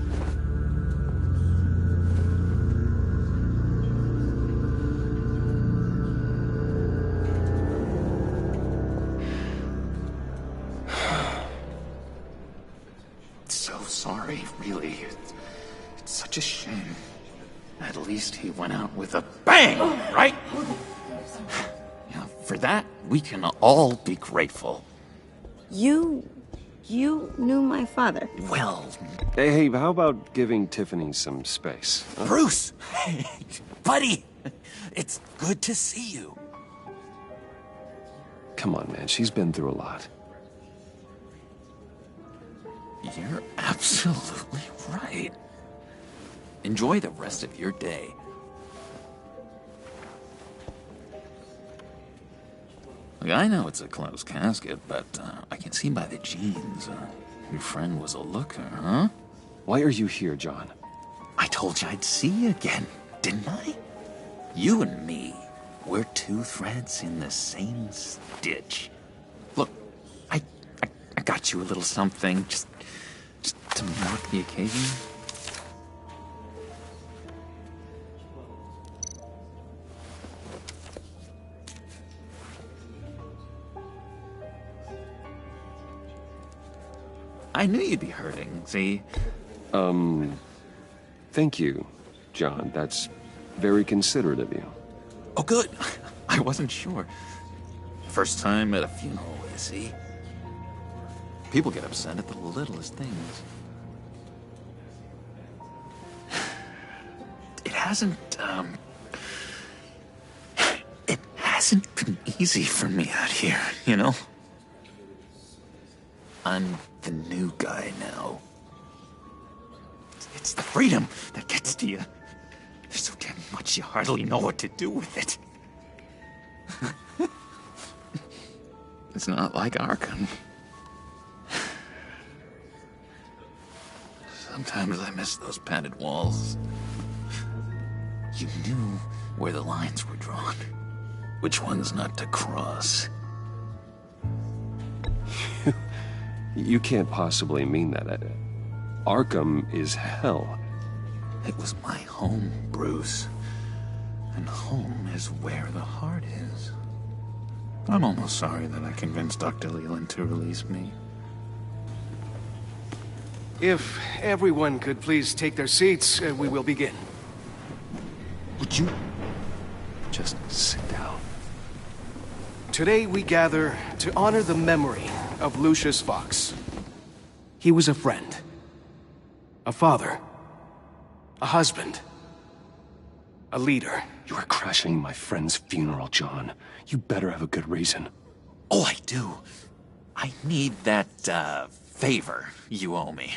So sorry, really. It's such a shame. At least he went out with a bang, right? Yeah, for that, we can all be grateful. You knew my father. Well... Hey, how about giving Tiffany some space? Huh? Bruce! Buddy! It's good to see you. Come on, man. She's been through a lot. You're absolutely right. Enjoy the rest of your day. Look, I know it's a closed casket, but I can see by the jeans. Your friend was a looker, huh? Why are you here, John? I told you I'd see you again, didn't I? You and me, we're two threads in the same stitch. Look, I got you a little something, just to mark the occasion. I knew you'd be hurting, see? Thank you, John. That's very considerate of you. Oh, good. I wasn't sure. First time at a funeral, you see? People get upset at the littlest things. It hasn't been easy for me out here, you know? I'm the new guy now. It's the freedom that gets to you. There's so damn much you hardly know what to do with it. It's not like Arkham. Sometimes I miss those padded walls. You knew where the lines were drawn. Which ones not to cross. You can't possibly mean that. Arkham is hell. It was my home, Bruce. And home is where the heart is. I'm almost sorry that I convinced Dr. Leland to release me. If everyone could please take their seats, we will begin. Would you just sit down? Today we gather to honor the memory of Lucius Fox. He was a friend, a father, a husband, a leader. You are crashing my friend's funeral, John. You better have a good reason. Oh, I do. I need that, favor you owe me.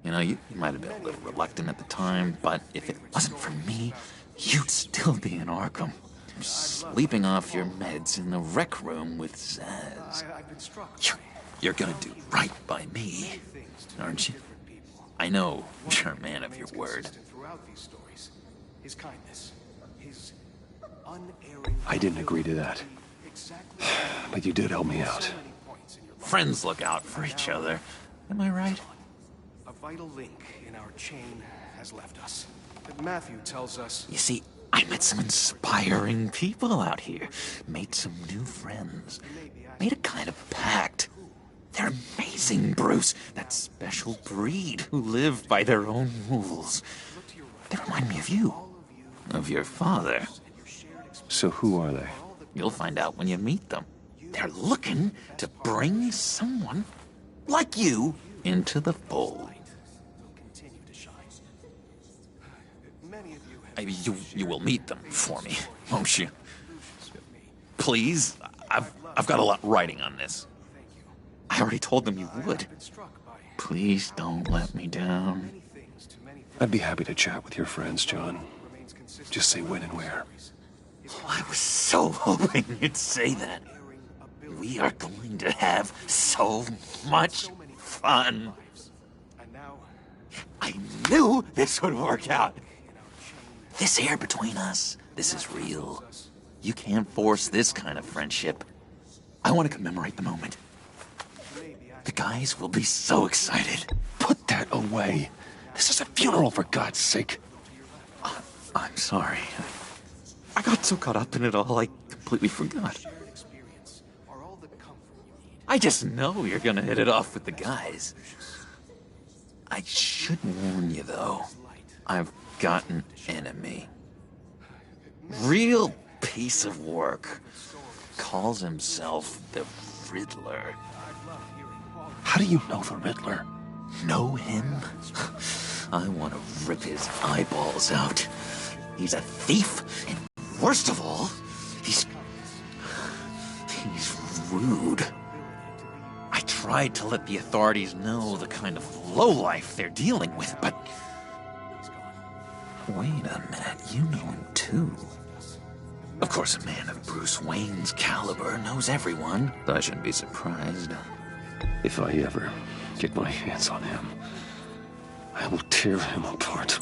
You know, you might have been a little reluctant at the time, but if it wasn't for me, you'd still be in Arkham. Sleeping off your meds in the rec room with Zsasz. You're gonna do right by me, aren't you? I know you're a man of your word. throughout these stories. His kindness, his unerring... I didn't agree to that. But you did help me out. Friends look out for each other. Am I right? A vital link in our chain has left us. But Matthew tells us... You see, I met some inspiring people out here. Made some new friends. Made a kind of pact. They're amazing, Bruce. That special breed who live by their own rules. They remind me of you. Of your father. So who are they? You'll find out when you meet them. They're looking to bring someone like you into the fold. You will meet them for me, won't you? Please? I've got a lot writing on this. I already told them you would. Please don't let me down. I'd be happy to chat with your friends, John. Just say when and where. Oh, I was so hoping you'd say that. We are going to have so much fun. I knew this would work out. This air between us, this is real. You can't force this kind of friendship. I want to commemorate the moment. The guys will be so excited. Put that away. This is a funeral, for God's sake. I'm sorry. I got so caught up in it all, I completely forgot. I just know you're gonna hit it off with the guys. I should warn you, though. I've got an enemy. Real piece of work. Calls himself the Riddler. How do you know the Riddler? Know him? I want to rip his eyeballs out. He's a thief, and worst of all, he's rude. I tried to let the authorities know the kind of lowlife they're dealing with, but... Wait a minute, you know him too. Of course, a man of Bruce Wayne's caliber knows everyone, so I shouldn't be surprised. If I ever get my hands on him, I will tear him apart.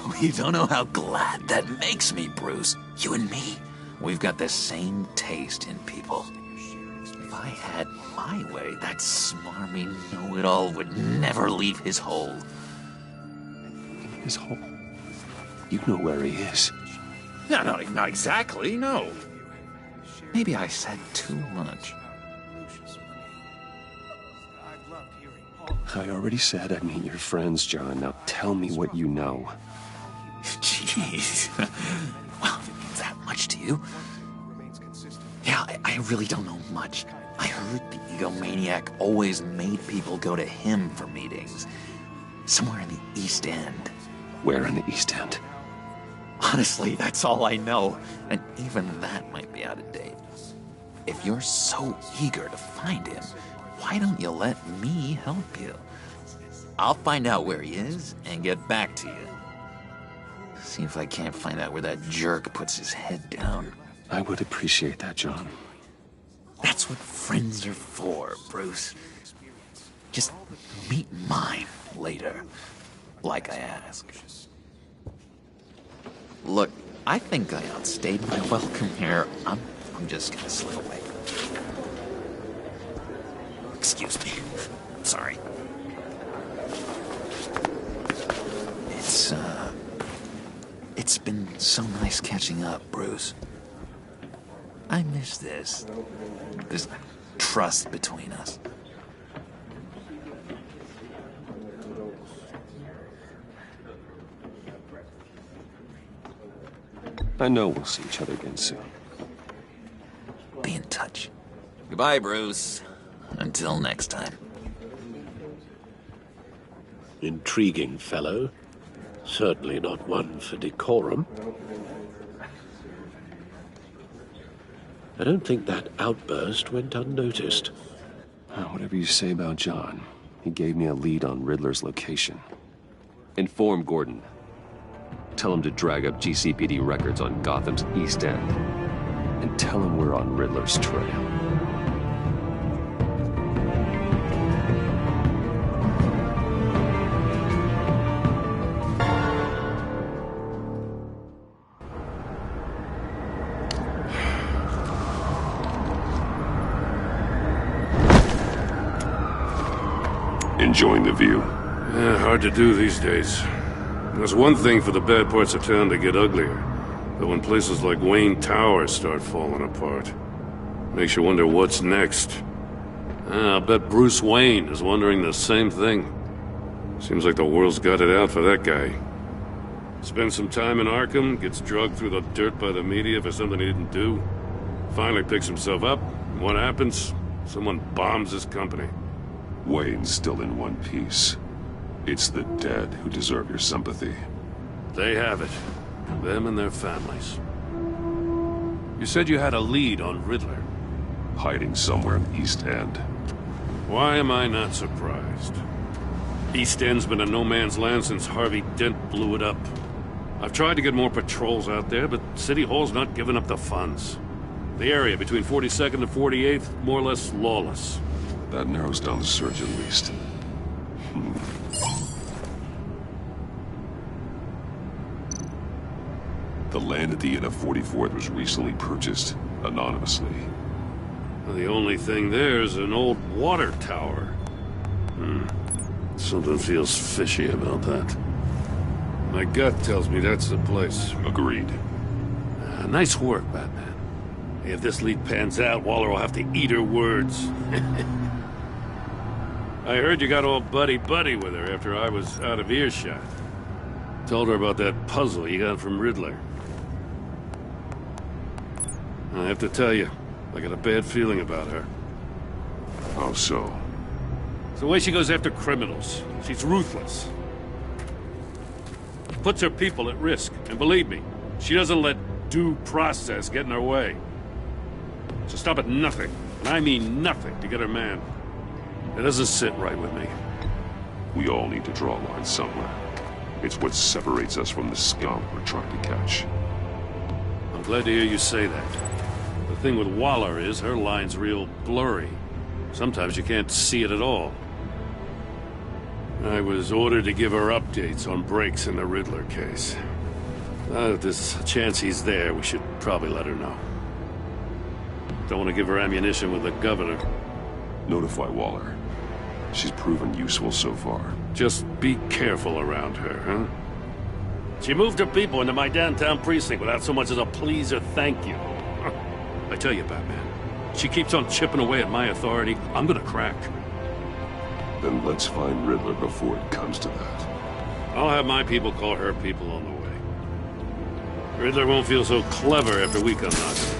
Oh, you don't know how glad that makes me, Bruce. You and me, we've got the same taste in people. If I had my way, that smarmy know-it-all would never leave his hole. His hole? You know where he is. No, not exactly, no. Maybe I said too much. I already said I'd meet your friends, John. Now tell me what you know. Jeez. Well, if that much to you. Yeah, I really don't know much. I heard the egomaniac always made people go to him for meetings. Somewhere in the East End. Where in the East End? Honestly, that's all I know. And even that might be out of date. If you're so eager to find him, why don't you let me help you? I'll find out where he is and get back to you. See if I can't find out where that jerk puts his head down. I would appreciate that, John. That's what friends are for, Bruce. Just meet mine later, like I asked. Look, I think I outstayed my welcome here. I'm just gonna slip away. Excuse me. I'm sorry. It's been so nice catching up, Bruce. I miss this trust between us. I know we'll see each other again soon. Be in touch. Goodbye, Bruce. Until next time. Intriguing fellow. Certainly not one for decorum. I don't think that outburst went unnoticed. Whatever you say about John, he gave me a lead on Riddler's location. Inform Gordon. Tell him to drag up GCPD records on Gotham's East End. And tell him we're on Riddler's trail. Enjoying the view? Yeah, hard to do these days. There's one thing for the bad parts of town to get uglier, but when places like Wayne Tower start falling apart, makes you wonder what's next. I'll bet Bruce Wayne is wondering the same thing. Seems like the world's got it out for that guy. Spends some time in Arkham, gets drugged through the dirt by the media for something he didn't do. Finally picks himself up, and what happens? Someone bombs his company. Wayne's still in one piece. It's the dead who deserve your sympathy. They have it. Them and their families. You said you had a lead on Riddler. Hiding somewhere in East End. Why am I not surprised? East End's been a no-man's land since Harvey Dent blew it up. I've tried to get more patrols out there, but City Hall's not giving up the funds. The area between 42nd and 48th, more or less lawless. That narrows down the search at least. The land at the end of 44th was recently purchased, anonymously. The only thing there is an old water tower. Something feels fishy about that. My gut tells me that's the place. Agreed. Nice work, Batman. If this lead pans out, Waller will have to eat her words. I heard you got all buddy-buddy with her after I was out of earshot. Told her about that puzzle you got from Riddler. I have to tell you, I got a bad feeling about her. How so? It's the way she goes after criminals. She's ruthless. Puts her people at risk. And believe me, she doesn't let due process get in her way. She'll stop at nothing, and I mean nothing, to get her man. It doesn't sit right with me. We all need to draw a line somewhere. It's what separates us from the scum we're trying to catch. I'm glad to hear you say that. The thing with Waller is her line's real blurry. Sometimes you can't see it at all. I was ordered to give her updates on breaks in the Riddler case. If there's a chance he's there, we should probably let her know. Don't want to give her ammunition with the governor. Notify Waller. She's proven useful so far. Just be careful around her, huh? She moved her people into my downtown precinct without so much as a please or thank you. I tell you, Batman, she keeps on chipping away at my authority. I'm gonna crack. Then let's find Riddler before it comes to that. I'll have my people call her people on the way. Riddler won't feel so clever after we come knocking.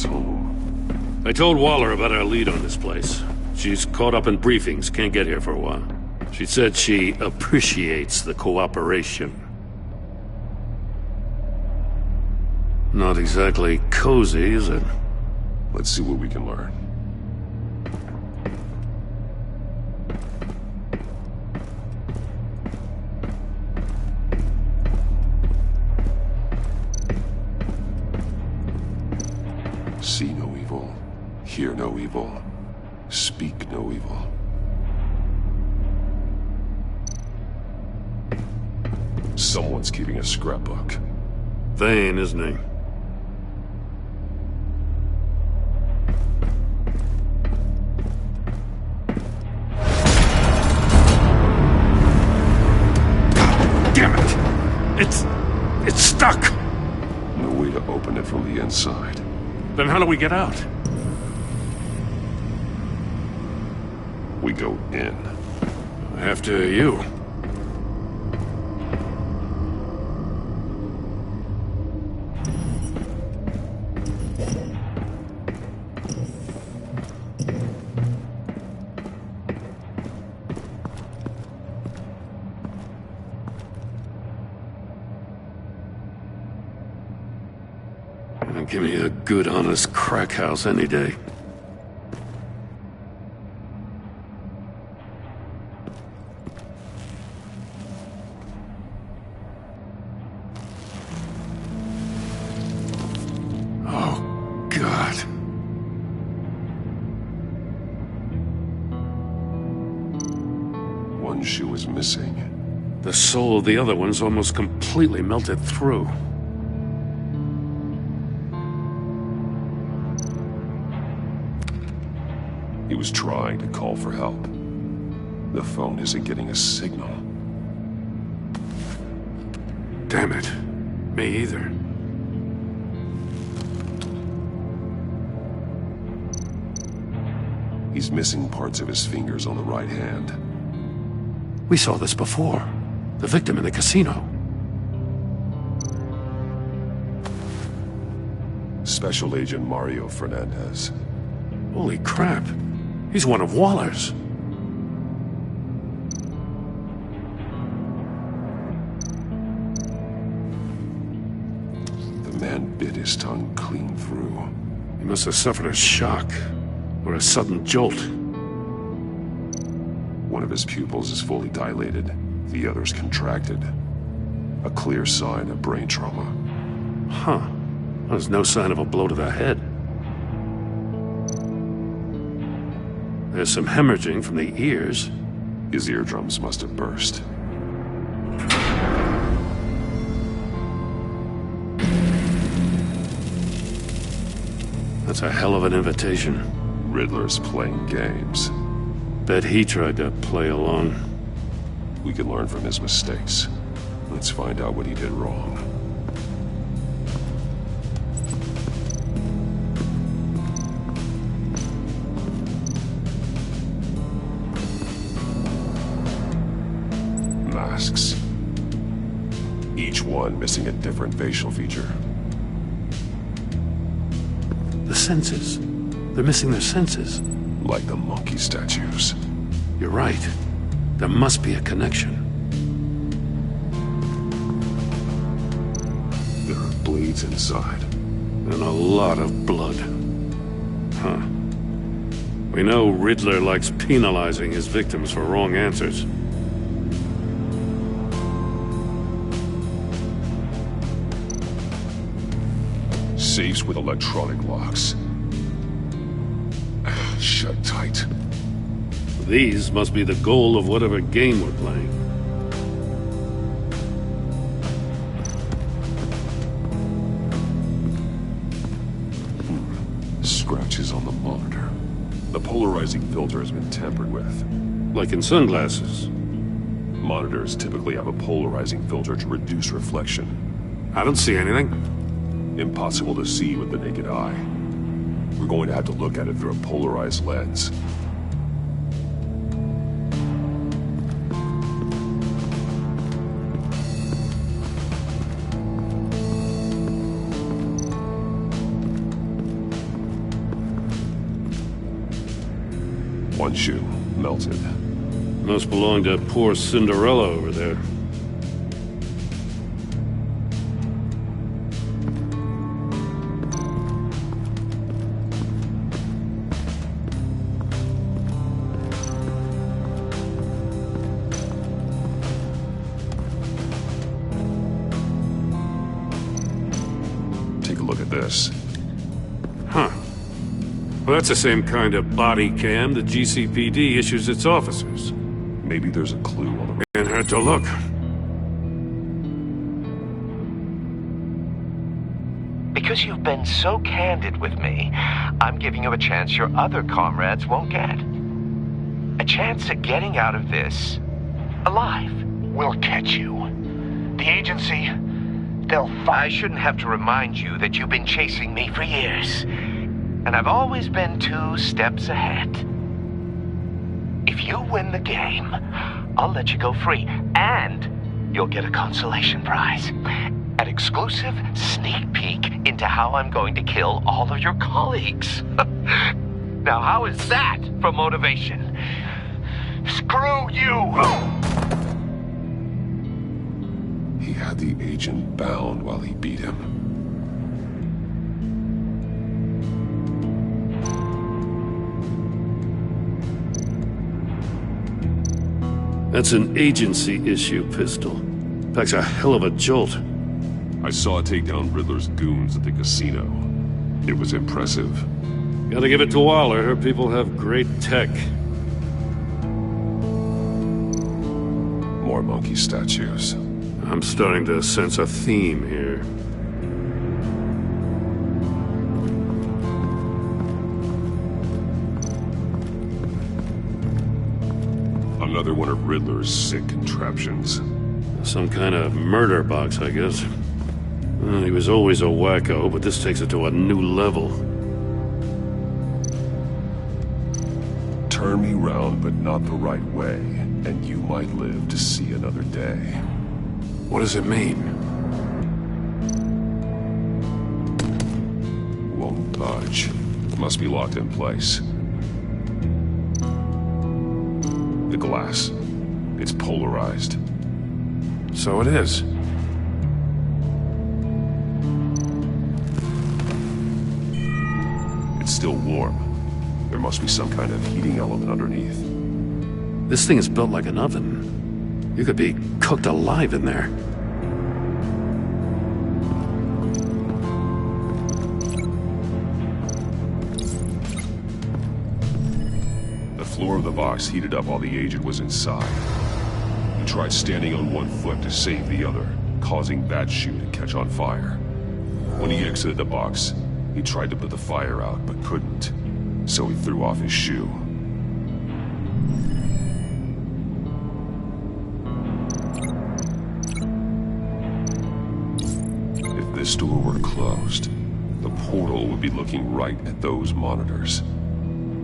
Home. I told Waller about our lead on this place. She's caught up in briefings, can't get here for a while. She said she appreciates the cooperation. Not exactly cozy, is it? Let's see what we can learn. See no evil, hear no evil, speak no evil. Someone's keeping a scrapbook. Vane, isn't he? God damn it! It's stuck! No way to open it from the inside. Then how do we get out? We go in. After you. Give me a good, honest crack house any day. Oh, God. One shoe is missing. The sole of the other one's almost completely melted through. He was trying to call for help. The phone isn't getting a signal. Damn it. Me either. He's missing parts of his fingers on the right hand. We saw this before. The victim in the casino. Special Agent Mario Fernandez. Holy crap. He's one of Waller's. The man bit his tongue clean through. He must have suffered a shock, or a sudden jolt. One of his pupils is fully dilated, the other's contracted. A clear sign of brain trauma. Huh. There's no sign of a blow to the head. There's some hemorrhaging from the ears. His eardrums must have burst. That's a hell of an invitation. Riddler's playing games. Bet he tried to play along. We can learn from his mistakes. Let's find out what he did wrong. Masks. Each one missing a different facial feature. The senses. They're missing their senses. Like the monkey statues. You're right. There must be a connection. There are bleeds inside. And a lot of blood. Huh. We know Riddler likes penalizing his victims for wrong answers. Safes with electronic locks. Shut tight. These must be the goal of whatever game we're playing. Scratches on the monitor. The polarizing filter has been tampered with. Like in sunglasses. Monitors typically have a polarizing filter to reduce reflection. I don't see anything. Impossible to see with the naked eye. We're going to have to look at it through a polarized lens. One shoe, melted. Must belong to poor Cinderella over there. Take a look at this. Huh. Well, that's the same kind of body cam the GCPD issues its officers. Maybe there's a clue on the... Can't hurt to look. Because you've been so candid with me, I'm giving you a chance your other comrades won't get. A chance at getting out of this alive. We'll catch you. The agency, they'll find... I shouldn't have to remind you that you've been chasing me for years. And I've always been 2 steps ahead. If you win the game, I'll let you go free, and you'll get a consolation prize. An exclusive sneak peek into how I'm going to kill all of your colleagues. Now, how is that for motivation? Screw you! He had the agent bound while he beat him. That's an agency issue pistol. Packs a hell of a jolt. I saw it take down Riddler's goons at the casino. It was impressive. Gotta give it to Waller. Her people have great tech. More monkey statues. I'm starting to sense a theme here. Another one of Riddler's sick contraptions. Some kind of murder box, I guess. Well, he was always a wacko, but this takes it to a new level. Turn me round, but not the right way, and you might live to see another day. What does it mean? Won't budge. Must be locked in place. The glass. It's polarized. So it is. It's still warm. There must be some kind of heating element underneath. This thing is built like an oven. You could be cooked alive in there. The floor of the box heated up while the agent was inside. He tried standing on one foot to save the other, causing that shoe to catch on fire. When he exited the box, he tried to put the fire out, but couldn't, so he threw off his shoe. If this door were closed, the portal would be looking right at those monitors.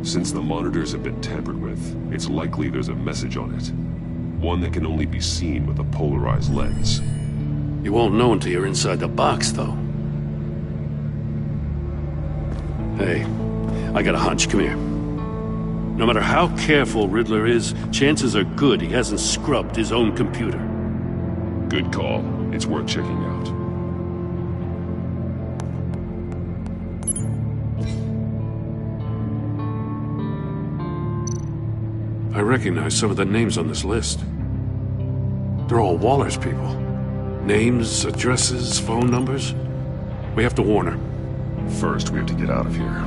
Since the monitors have been tampered with, it's likely there's a message on it. One that can only be seen with a polarized lens. You won't know until you're inside the box, though. Hey, I got a hunch. Come here. No matter how careful Riddler is, chances are good he hasn't scrubbed his own computer. Good call. It's worth checking out. I recognize some of the names on this list. They're all Waller's people. Names, addresses, phone numbers. We have to warn her. First, we have to get out of here.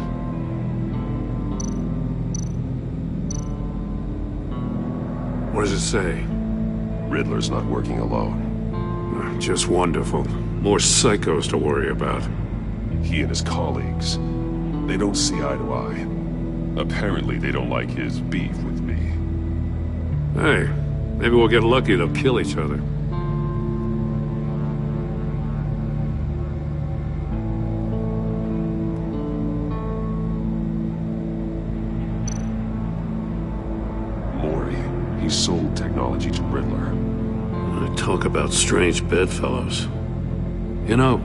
What does it say? Riddler's not working alone. Just wonderful. More psychos to worry about. He and his colleagues, they don't see eye to eye. Apparently, they don't like his beef with me. Hey, maybe we'll get lucky they'll kill each other. Mori, he sold technology to Riddler. Talk about strange bedfellows. You know,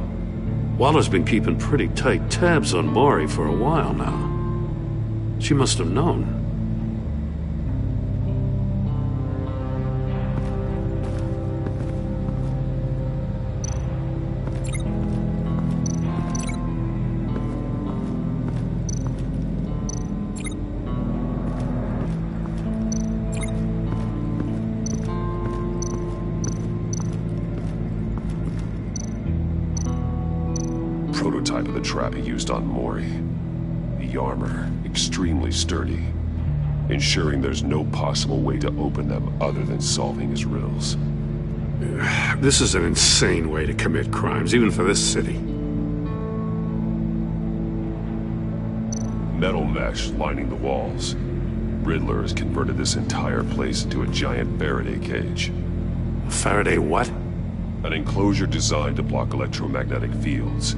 Waller's been keeping pretty tight tabs on Mori for a while now. She must have known. Prototype of the trap he used on Mori. The armor, extremely sturdy, ensuring there's no possible way to open them other than solving his riddles. This is an insane way to commit crimes, even for this city. Metal mesh lining the walls. Riddler has converted this entire place into a giant Faraday cage. Faraday what? An enclosure designed to block electromagnetic fields.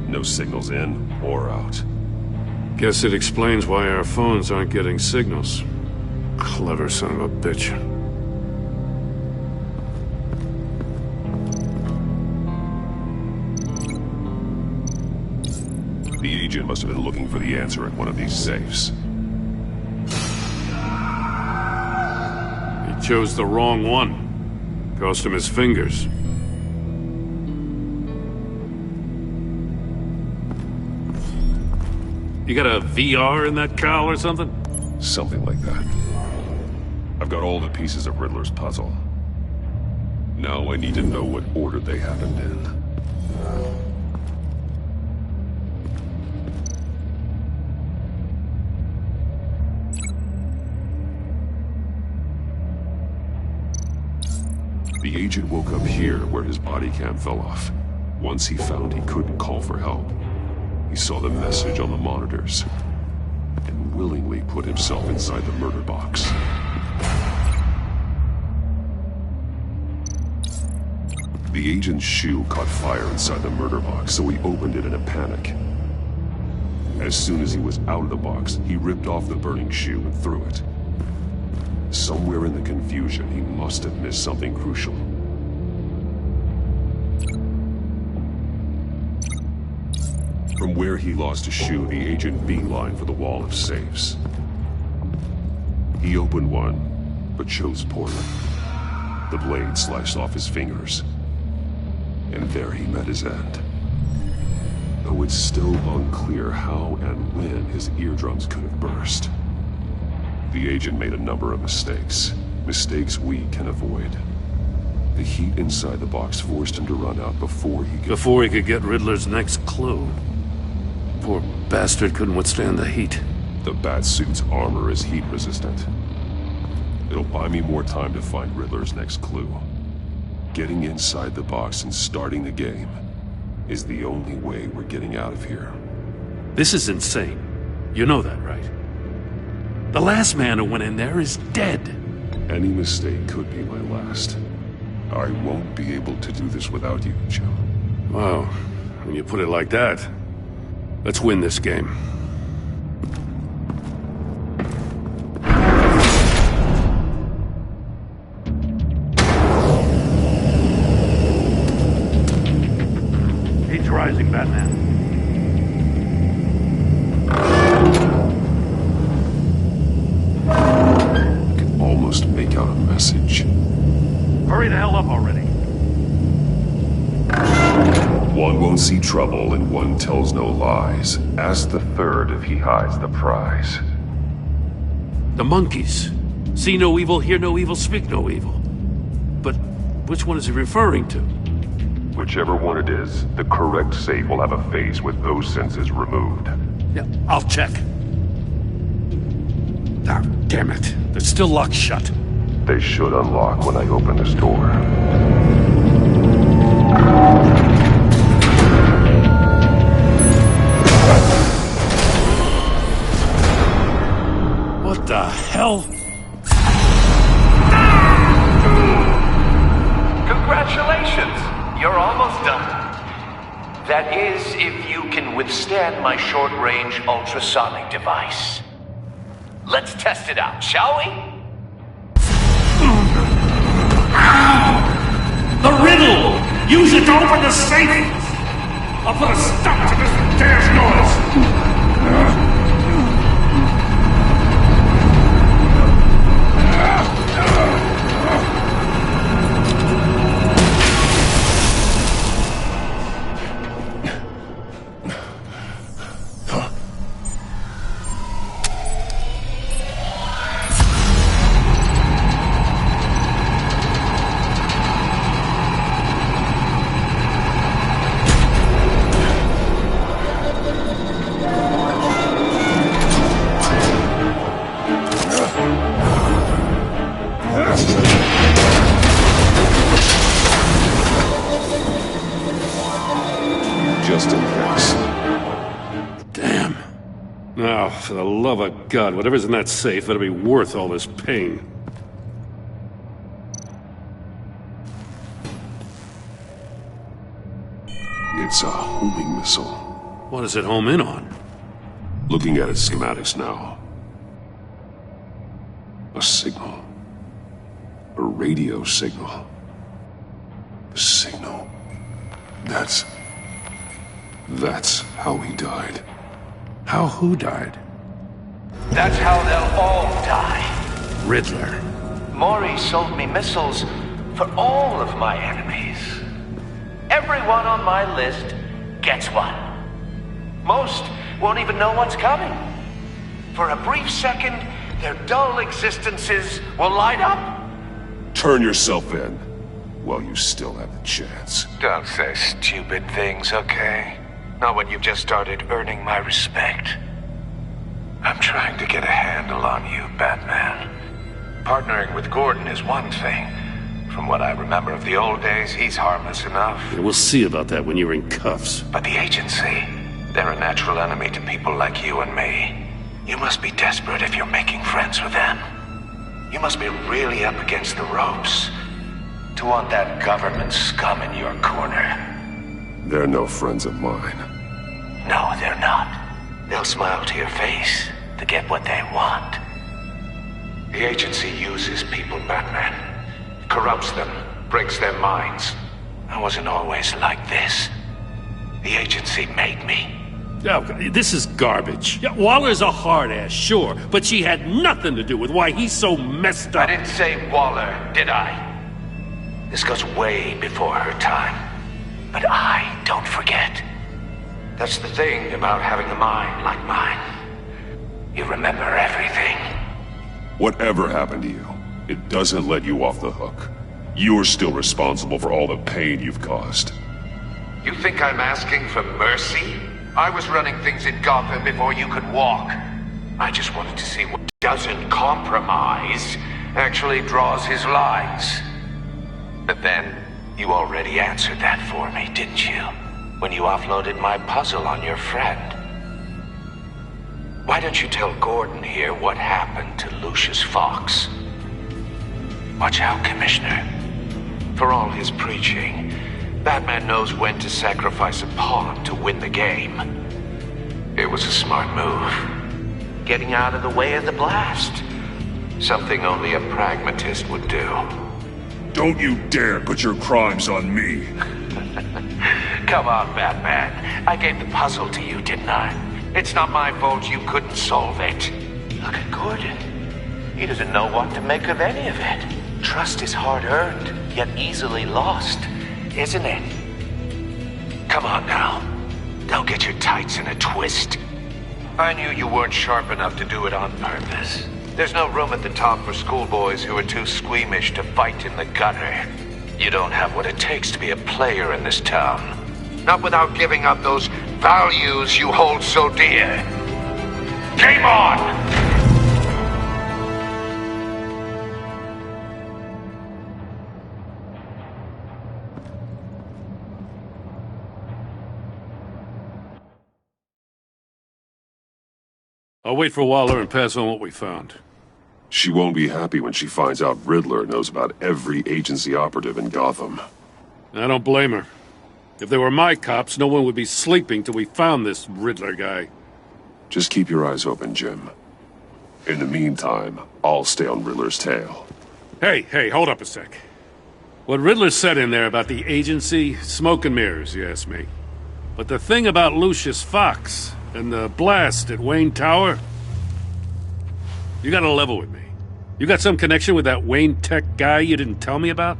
No signals in or out. Guess it explains why our phones aren't getting signals. Clever son of a bitch. The agent must have been looking for the answer at one of these safes. He chose the wrong one. Cost him his fingers. You got a VR in that cowl or something? Something like that. I've got all the pieces of Riddler's puzzle. Now I need to know what order they happened in. The agent woke up here where his body cam fell off. Once he found he couldn't call for help, he saw the message on the monitors and willingly put himself inside the murder box. The agent's shoe caught fire inside the murder box, so he opened it in a panic. As soon as he was out of the box, he ripped off the burning shoe and threw it. Somewhere in the confusion, he must have missed something crucial. From where he lost a shoe, the agent beelined for the wall of safes. He opened one, but chose poorly. The blade sliced off his fingers. And there he met his end. Though it's still unclear how and when his eardrums could have burst. The agent made a number of mistakes. Mistakes we can avoid. The heat inside the box forced him to run out before he could get Riddler's next clue. Poor bastard couldn't withstand the heat. The Batsuit's armor is heat resistant. It'll buy me more time to find Riddler's next clue. Getting inside the box and starting the game is the only way we're getting out of here. This is insane. You know that, right? The last man who went in there is dead. Any mistake could be my last. I won't be able to do this without you, Joe. Wow, when you put it like that, let's win this game. Heat's rising, Batman. Almost make out a message. Hurry the hell up already. One won't see trouble and one tells no lies. Ask the third if he hides the prize. The monkeys. See no evil, hear no evil, speak no evil. But which one is he referring to? Whichever one it is, the correct safe will have a face with those senses removed. Yeah, I'll check. Ah, damn it. They're still locked shut. They should unlock when I open this door. What the hell? Congratulations! You're almost done. That is, if you can withstand my short-range ultrasonic device. Let's test it out, shall we? The riddle! Use it to open the safe! I'll put a stop to this damn noise! Just in case. Damn. Now, for the love of God, whatever's in that safe better be worth all this pain. It's a homing missile. What does it home in on? Looking at its schematics now. A signal. A radio signal. A signal. That's how he died. How who died? That's how they'll all die. Riddler. Maury sold me missiles for all of my enemies. Everyone on my list gets one. Most won't even know what's coming. For a brief second, their dull existences will light up? Turn yourself in while you still have the chance. Don't say stupid things, okay? Not when you've just started earning my respect. I'm trying to get a handle on you, Batman. Partnering with Gordon is one thing. From what I remember of the old days, he's harmless enough. Yeah, we'll see about that when you're in cuffs. But the agency, they're a natural enemy to people like you and me. You must be desperate if you're making friends with them. You must be really up against the ropes to want that government scum in your corner. They're no friends of mine. No, they're not. They'll smile to your face to get what they want. The agency uses people, Batman. Corrupts them, breaks their minds. I wasn't always like this. The agency made me. Oh, this is garbage. Yeah, Waller's a hard-ass, sure, but she had nothing to do with why he's so messed up. I didn't say Waller, did I? This goes way before her time. But I don't forget. That's the thing about having a mind like mine. You remember everything. Whatever happened to you, it doesn't let you off the hook. You're still responsible for all the pain you've caused. You think I'm asking for mercy? I was running things in Gotham before you could walk. I just wanted to see what doesn't compromise actually draws his lines. But then, you already answered that for me, didn't you? When you offloaded my puzzle on your friend. Why don't you tell Gordon here what happened to Lucius Fox? Watch out, Commissioner. For all his preaching, Batman knows when to sacrifice a pawn to win the game. It was a smart move. Getting out of the way of the blast. Something only a pragmatist would do. Don't you dare put your crimes on me. Come on, Batman. I gave the puzzle to you, didn't I? It's not my fault you couldn't solve it. Look at Gordon. He doesn't know what to make of any of it. Trust is hard-earned, yet easily lost, isn't it? Come on now. Don't get your tights in a twist. I knew you weren't sharp enough to do it on purpose. There's no room at the top for schoolboys who are too squeamish to fight in the gutter. You don't have what it takes to be a player in this town. Not without giving up those values you hold so dear. Game on! I'll wait for Waller and pass on what we found. She won't be happy when she finds out Riddler knows about every agency operative in Gotham. I don't blame her. If they were my cops, no one would be sleeping till we found this Riddler guy. Just keep your eyes open, Jim. In the meantime, I'll stay on Riddler's tail. Hey, hold up a sec. What Riddler said in there about the agency, smoke and mirrors, you ask me. But the thing about Lucius Fox and the blast at Wayne Tower, you gotta level with me. You got some connection with that Wayne Tech guy you didn't tell me about?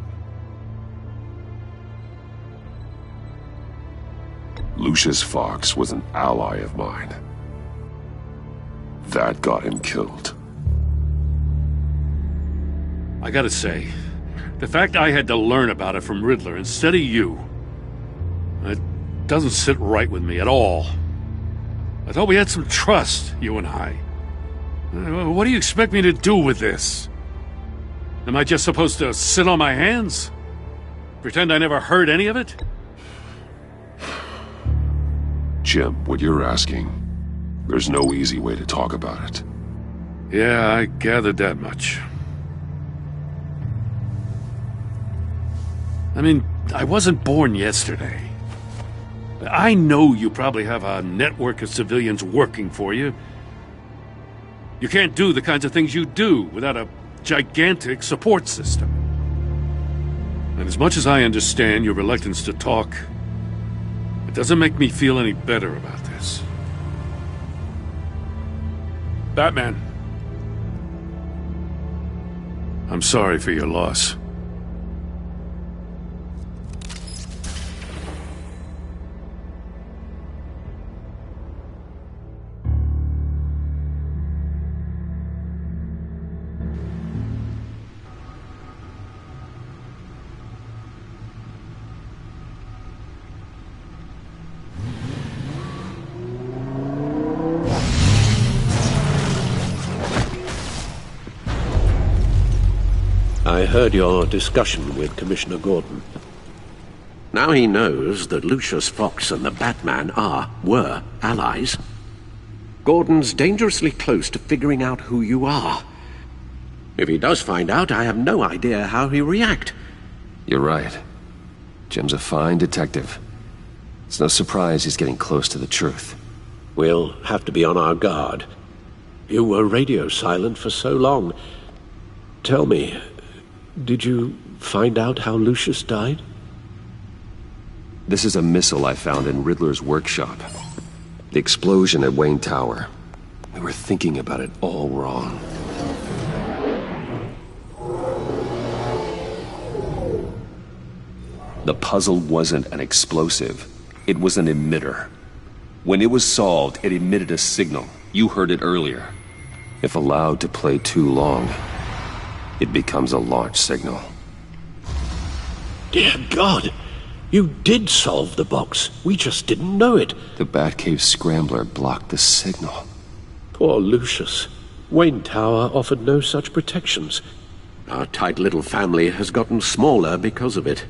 Lucius Fox was an ally of mine. That got him killed. I gotta say, the fact I had to learn about it from Riddler instead of you, it doesn't sit right with me at all. I thought we had some trust, you and I. What do you expect me to do with this? Am I just supposed to sit on my hands? Pretend I never heard any of it? Jim, what you're asking, there's no easy way to talk about it. Yeah, I gathered that much. I mean, I wasn't born yesterday. I know you probably have a network of civilians working for you. You can't do the kinds of things you do without a gigantic support system. And as much as I understand your reluctance to talk, it doesn't make me feel any better about this. Batman, I'm sorry for your loss. I heard your discussion with Commissioner Gordon. Now he knows that Lucius Fox and the Batman were allies. Gordon's dangerously close to figuring out who you are. If he does find out, I have no idea how he'll react. You're right. Jim's a fine detective. It's no surprise he's getting close to the truth. We'll have to be on our guard. You were radio silent for so long. Tell me, did you find out how Lucius died? This is a missile I found in Riddler's workshop. The explosion at Wayne Tower. We were thinking about it all wrong. The puzzle wasn't an explosive. It was an emitter. When it was solved, it emitted a signal. You heard it earlier. If allowed to play too long, it becomes a launch signal. Dear God! You did solve the box. We just didn't know it. The Batcave Scrambler blocked the signal. Poor Lucius. Wayne Tower offered no such protections. Our tight little family has gotten smaller because of it.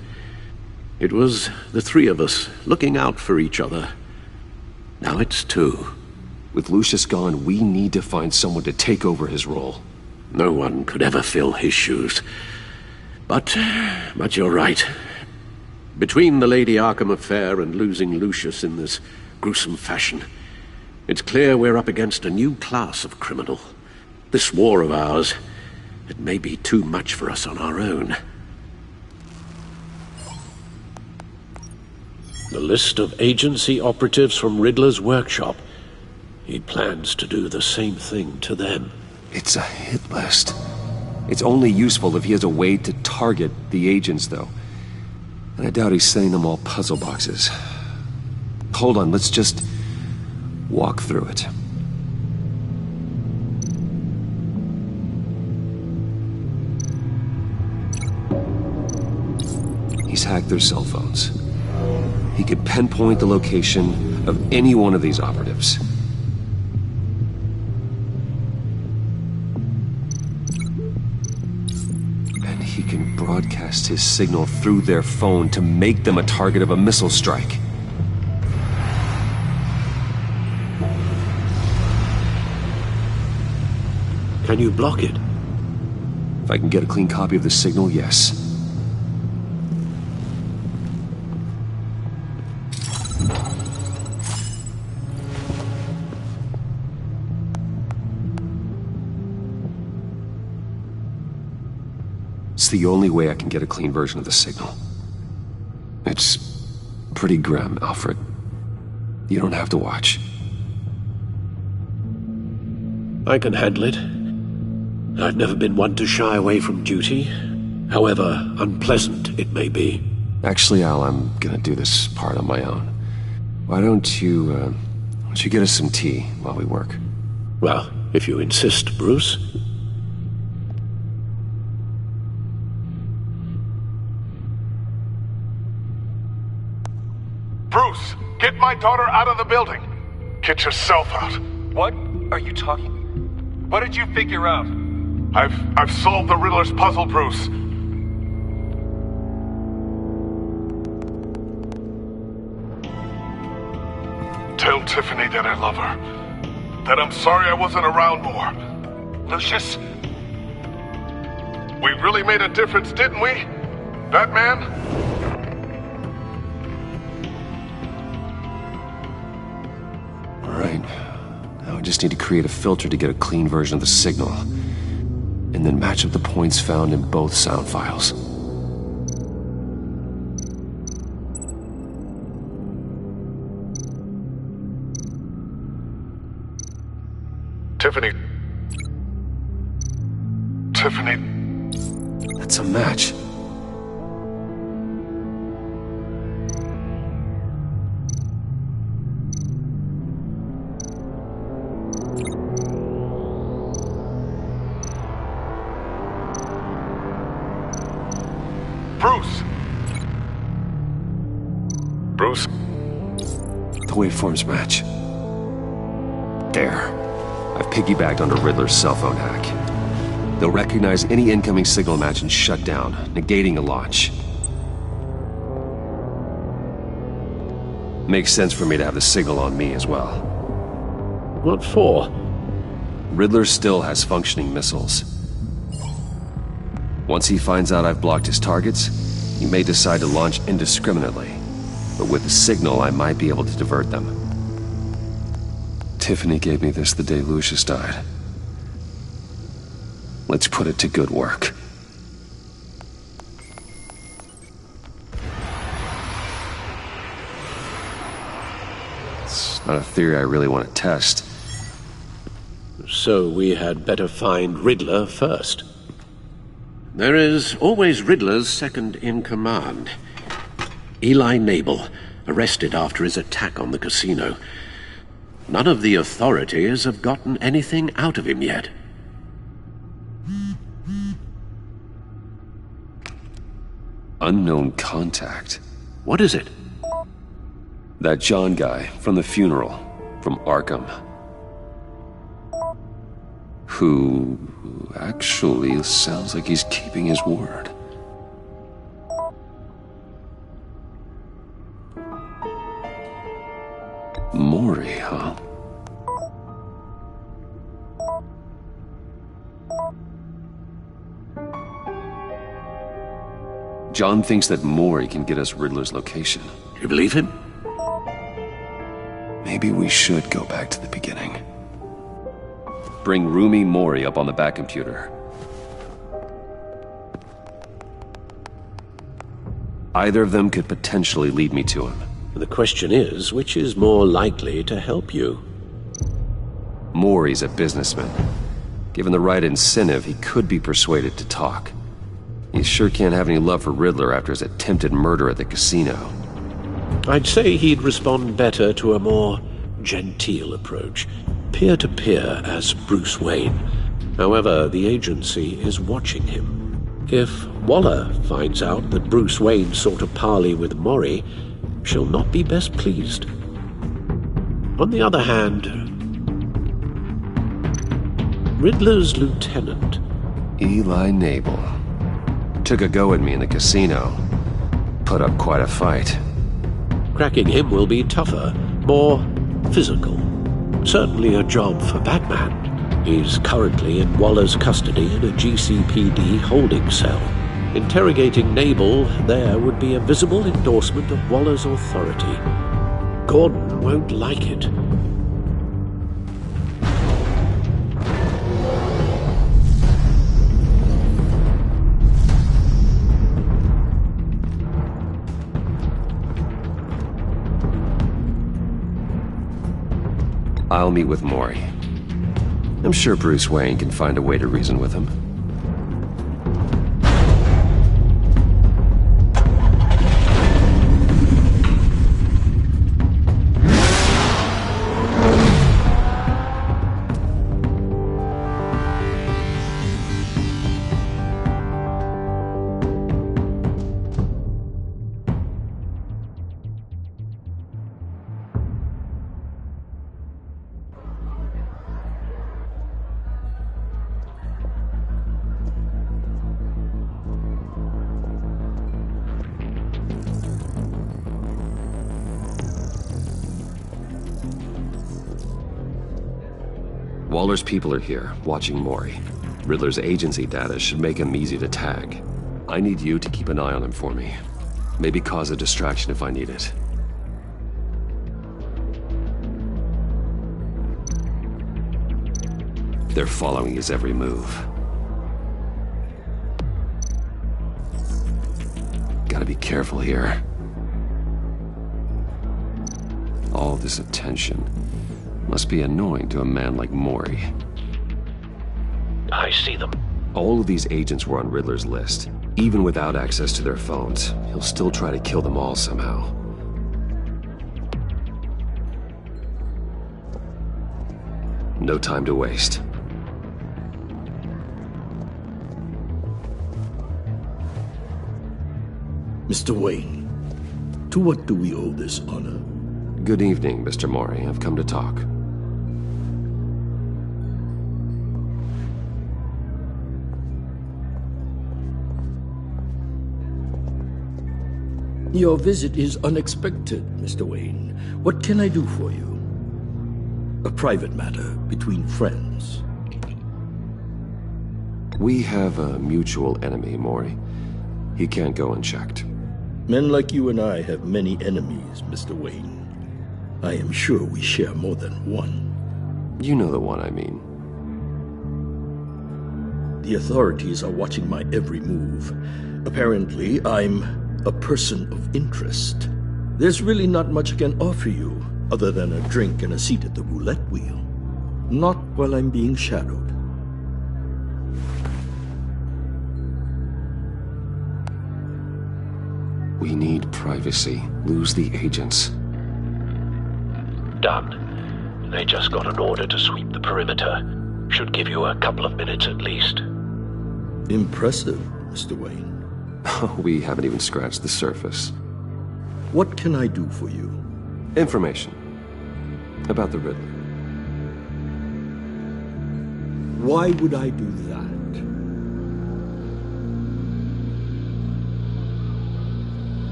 It was the three of us looking out for each other. Now it's two. With Lucius gone, we need to find someone to take over his role. No one could ever fill his shoes. But you're right. Between the Lady Arkham affair and losing Lucius in this gruesome fashion, it's clear we're up against a new class of criminal. This war of ours, it may be too much for us on our own. The list of agency operatives from Riddler's workshop. He plans to do the same thing to them. It's a hit list. It's only useful if he has a way to target the agents, though. And I doubt he's sending them all puzzle boxes. Hold on, let's just walk through it. He's hacked their cell phones. He could pinpoint the location of any one of these operatives. And he can broadcast his signal through their phone to make them a target of a missile strike. Can you block it? If I can get a clean copy of the signal, yes. It's the only way I can get a clean version of the signal. It's pretty grim, Alfred. You don't have to watch. I can handle it. I've never been one to shy away from duty, however unpleasant it may be. Actually, Al, I'm gonna do this part on my own. Why don't you get us some tea while we work? Well, if you insist, Bruce. Bruce, get my daughter out of the building. Get yourself out. What are you talking? What did you figure out? I've solved the Riddler's puzzle, Bruce. Tell Tiffany that I love her. That I'm sorry I wasn't around more. Lucius? We really made a difference, didn't we? Batman? All right. Now I just need to create a filter to get a clean version of the signal. And then match up the points found in both sound files. Tiffany. That's a match. Bruce? The waveforms match. There. I've piggybacked onto Riddler's cell phone hack. They'll recognize any incoming signal match and shut down, negating a launch. Makes sense for me to have the signal on me as well. What for? Riddler still has functioning missiles. Once he finds out I've blocked his targets, he may decide to launch indiscriminately. But with the signal, I might be able to divert them. Tiffany gave me this the day Lucius died. Let's put it to good work. It's not a theory I really want to test. So we had better find Riddler first. There is always Riddler's second-in-command. Eli Nabel, arrested after his attack on the casino. None of the authorities have gotten anything out of him yet. Unknown contact. What is it? That John guy from the funeral, from Arkham. Who actually sounds like he's keeping his word. Mori, huh? John thinks that Mori can get us Riddler's location. You believe him? Maybe we should go back to the beginning. Bring Rumi Mori up on the back computer. Either of them could potentially lead me to him. The question is, which is more likely to help you? Mori's a businessman. Given the right incentive, he could be persuaded to talk. He sure can't have any love for Riddler after his attempted murder at the casino. I'd say he'd respond better to a more genteel approach, peer-to-peer as Bruce Wayne. However, the agency is watching him. If Waller finds out that Bruce Wayne sought a parley with Mori, she'll not be best pleased. On the other hand, Riddler's lieutenant, Eli Nabel, took a go at me in the casino. Put up quite a fight. Cracking him will be tougher, more physical. Certainly a job for Batman. He's currently in Waller's custody in a GCPD holding cell. Interrogating Nabel there would be a visible endorsement of Waller's authority. Gordon won't like it. I'll meet with Mori. I'm sure Bruce Wayne can find a way to reason with him. Waller's people are here, watching Mori. Riddler's agency data should make him easy to tag. I need you to keep an eye on him for me. Maybe cause a distraction if I need it. They're following his every move. Gotta be careful here. All this attention must be annoying to a man like Mori. I see them. All of these agents were on Riddler's list. Even without access to their phones, he'll still try to kill them all somehow. No time to waste. Mr. Wayne, to what do we owe this honor? Good evening, Mr. Mori. I've come to talk. Your visit is unexpected, Mr. Wayne. What can I do for you? A private matter between friends. We have a mutual enemy, Mori. He can't go unchecked. Men like you and I have many enemies, Mr. Wayne. I am sure we share more than one. You know the one I mean. The authorities are watching my every move. Apparently, I'm a person of interest. There's really not much I can offer you, other than a drink and a seat at the roulette wheel. Not while I'm being shadowed. We need privacy. Lose the agents. Done. They just got an order to sweep the perimeter. Should give you a couple of minutes at least. Impressive, Mr. Wayne. We haven't even scratched the surface. What can I do for you? Information. About the Riddler. Why would I do that?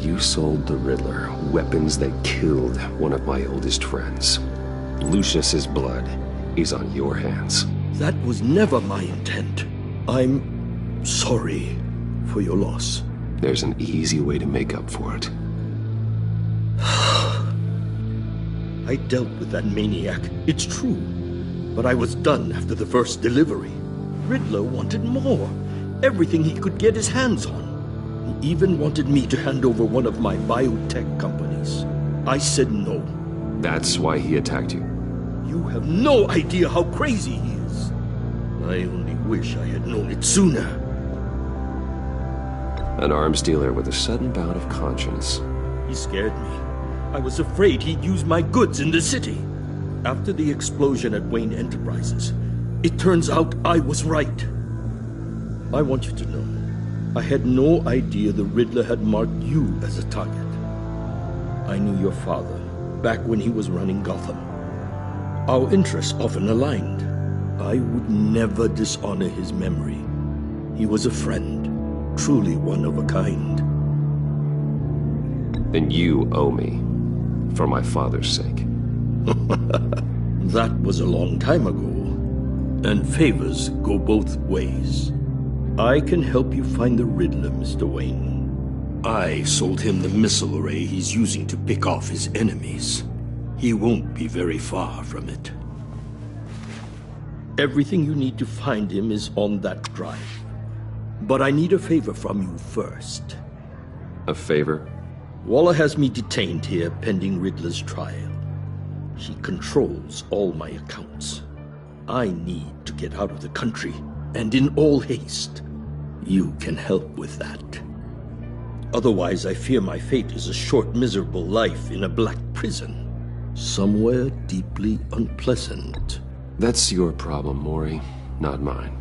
You sold the Riddler weapons that killed one of my oldest friends. Lucius's blood is on your hands. That was never my intent. I'm sorry for your loss. There's an easy way to make up for it. I dealt with that maniac, it's true. But I was done after the first delivery. Riddler wanted more. Everything he could get his hands on. He even wanted me to hand over one of my biotech companies. I said no. That's why he attacked you. You have no idea how crazy he is. I only wish I had known it sooner. An arms dealer with a sudden bout of conscience. He scared me. I was afraid he'd use my goods in the city. After the explosion at Wayne Enterprises, it turns out I was right. I want you to know, I had no idea the Riddler had marked you as a target. I knew your father back when he was running Gotham. Our interests often aligned. I would never dishonor his memory. He was a friend, truly one of a kind. Then you owe me, for my father's sake. That was a long time ago, and favors go both ways. I can help you find the Riddler, Mr. Wayne. I sold him the missile array he's using to pick off his enemies. He won't be very far from it. Everything you need to find him is on that drive. But I need a favor from you first. A favor? Waller has me detained here pending Riddler's trial. She controls all my accounts. I need to get out of the country, and in all haste. You can help with that. Otherwise, I fear my fate is a short, miserable life in a black prison. Somewhere deeply unpleasant. That's your problem, Mori, not mine.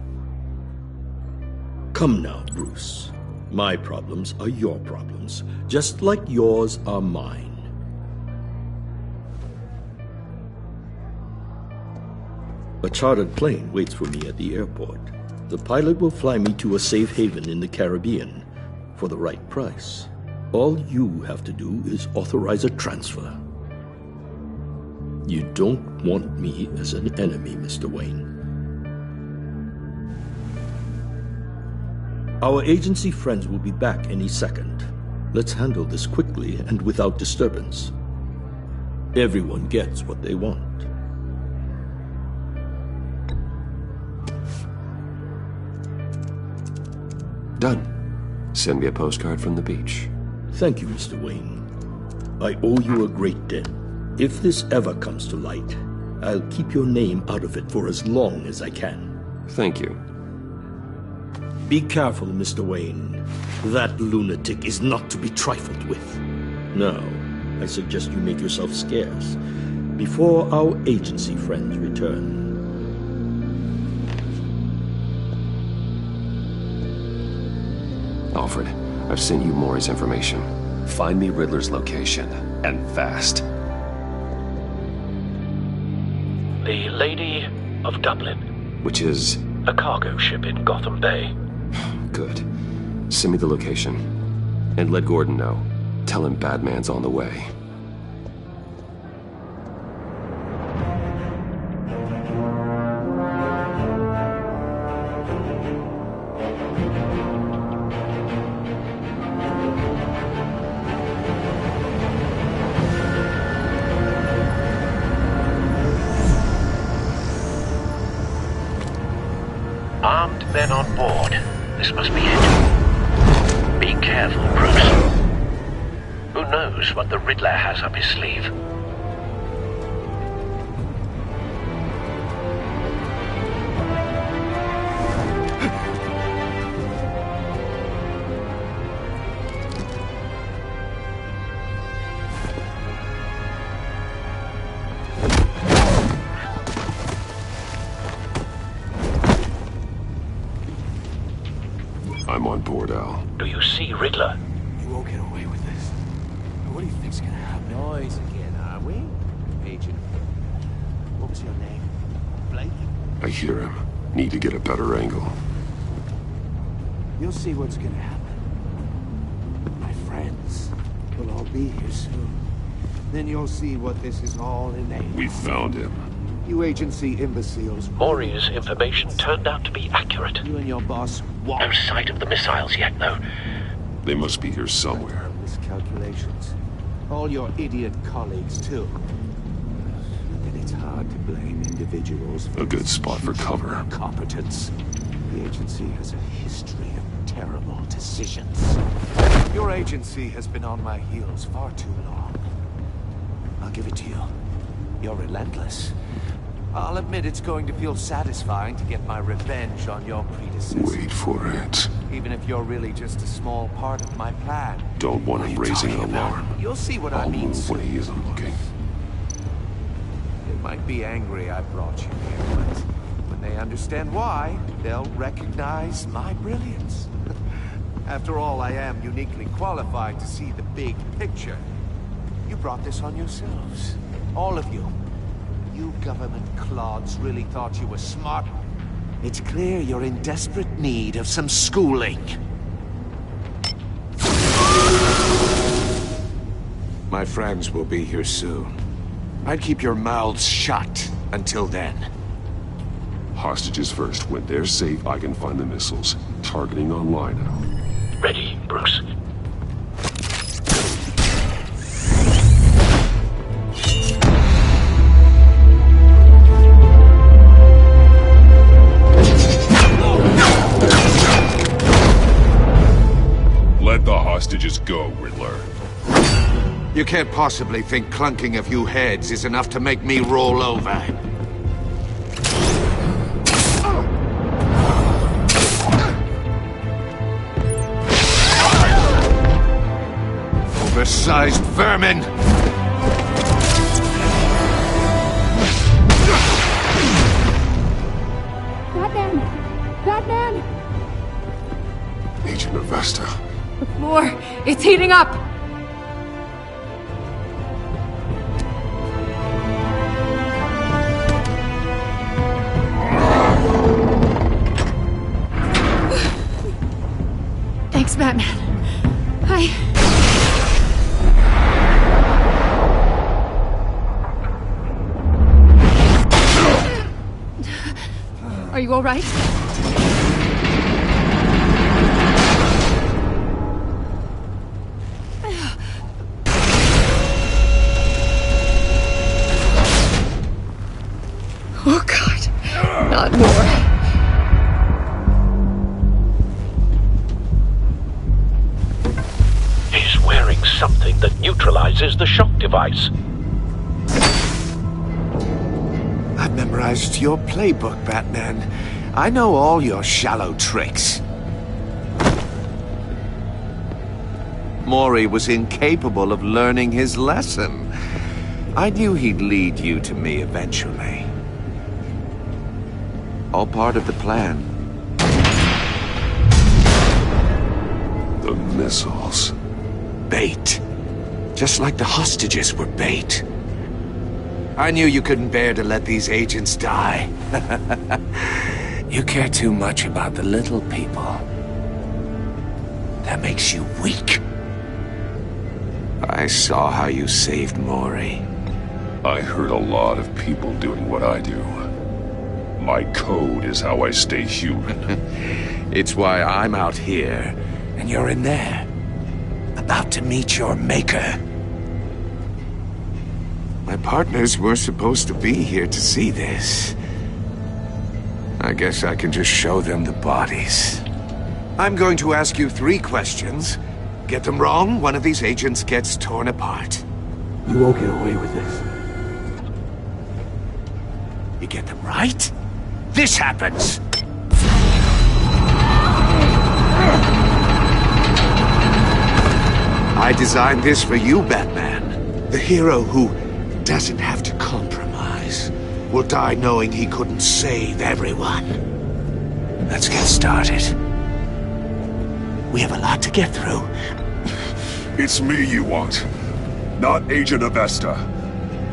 Come now, Bruce. My problems are your problems, just like yours are mine. A chartered plane waits for me at the airport. The pilot will fly me to a safe haven in the Caribbean for the right price. All you have to do is authorize a transfer. You don't want me as an enemy, Mr. Wayne. Our agency friends will be back any second. Let's handle this quickly and without disturbance. Everyone gets what they want. Done. Send me a postcard from the beach. Thank you, Mr. Wayne. I owe you a great debt. If this ever comes to light, I'll keep your name out of it for as long as I can. Thank you. Be careful, Mr. Wayne. That lunatic is not to be trifled with. Now, I suggest you make yourself scarce before our agency friends return. Alfred, I've sent you Mori's information. Find me Riddler's location, and fast. The Lady of Dublin. Which is? A cargo ship in Gotham Bay. Good. Send me the location. And let Gordon know. Tell him Batman's on the way. Armed men on board. This must be it. Be careful, Bruce. Who knows what the Riddler has up his sleeve? I'm on board, Al. Do you see Riddler? You won't get away with this. What do you think's gonna happen? Noise again, are we? Agent. What was your name? Blake? I hear him. Need to get a better angle. You'll see what's gonna happen. My friends will all be here soon. Then you'll see what this is all enabled. We found him. You agency imbeciles. Maury's information turned out to be accurate. You and your boss No sight of the missiles yet, though. They must be here somewhere. Miscalculations. All your idiot colleagues, too. And it's hard to blame individuals for A good spot for cover. incompetence. The agency has a history of terrible decisions. Your agency has been on my heels far too long. I'll give it to you. You're relentless. I'll admit it's going to feel satisfying to get my revenge on your predecessor. Wait for it. Even if you're really just a small part of my plan. Don't want him raising an alarm. You'll see what I I'll mean move when he isn't looking. They might be angry I brought you here, but when they understand why, they'll recognize my brilliance. After all, I am uniquely qualified to see the big picture. You brought this on yourselves. All of you. You government clods really thought you were smart. It's clear you're in desperate need of some schooling. My friends will be here soon. I'd keep your mouths shut until then. Hostages first. When they're safe, I can find the missiles. Targeting online now. Ready, Bruce. Let the hostages go, Riddler. You can't possibly think clunking a few heads is enough to make me roll over. Oversized vermin! Batman! Batman! Agent Avesta. The floor, it's heating up! Thanks, Batman. Are you all right? Oh, God. Not more. He's wearing something that neutralizes the shock device. I've memorized your playbook, Batman. I know all your shallow tricks. Maury was incapable of learning his lesson. I knew he'd lead you to me eventually. All part of the plan. The missiles. Bait. Just like the hostages were bait. I knew you couldn't bear to let these agents die. You care too much about the little people. That makes you weak. I saw how you saved Maury. I heard a lot of people doing what I do. My code is how I stay human. It's why I'm out here, and you're in there. About to meet your maker. My partners were supposed to be here to see this. I guess I can just show them the bodies. I'm going to ask you 3 questions. Get them wrong, one of these agents gets torn apart. You won't get away with this. You get them right, this happens! I designed this for you, Batman. The hero who doesn't have to compromise will die knowing he couldn't save everyone. Let's get started. We have a lot to get through. It's me you want, not Agent Avesta.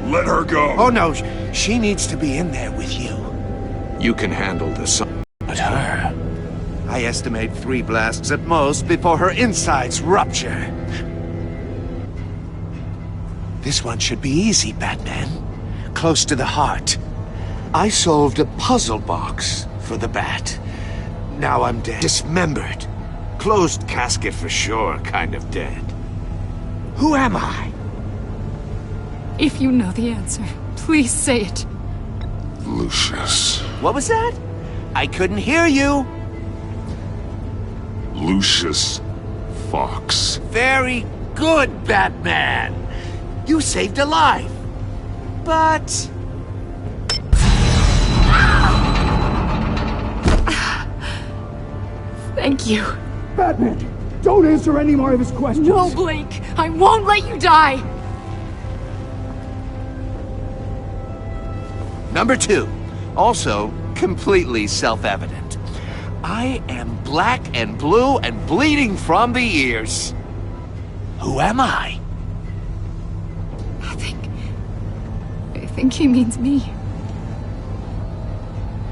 Let her go. Oh no, she needs to be in there with you. You can handle the sun, but her... I estimate 3 blasts at most before her insides rupture. This one should be easy, Batman. Close to the heart. I solved a puzzle box for the Bat. Now I'm dead. Dismembered. Closed casket for sure, kind of dead. Who am I? If you know the answer, please say it. Lucius. What was that? I couldn't hear you. Lucius Fox. Very good, Batman. You saved a life. But... Thank you. Batman, don't answer any more of his questions. No, Blake. I won't let you die. Number 2. Also, completely self-evident. I am black and blue and bleeding from the ears. Who am I? I think he means me.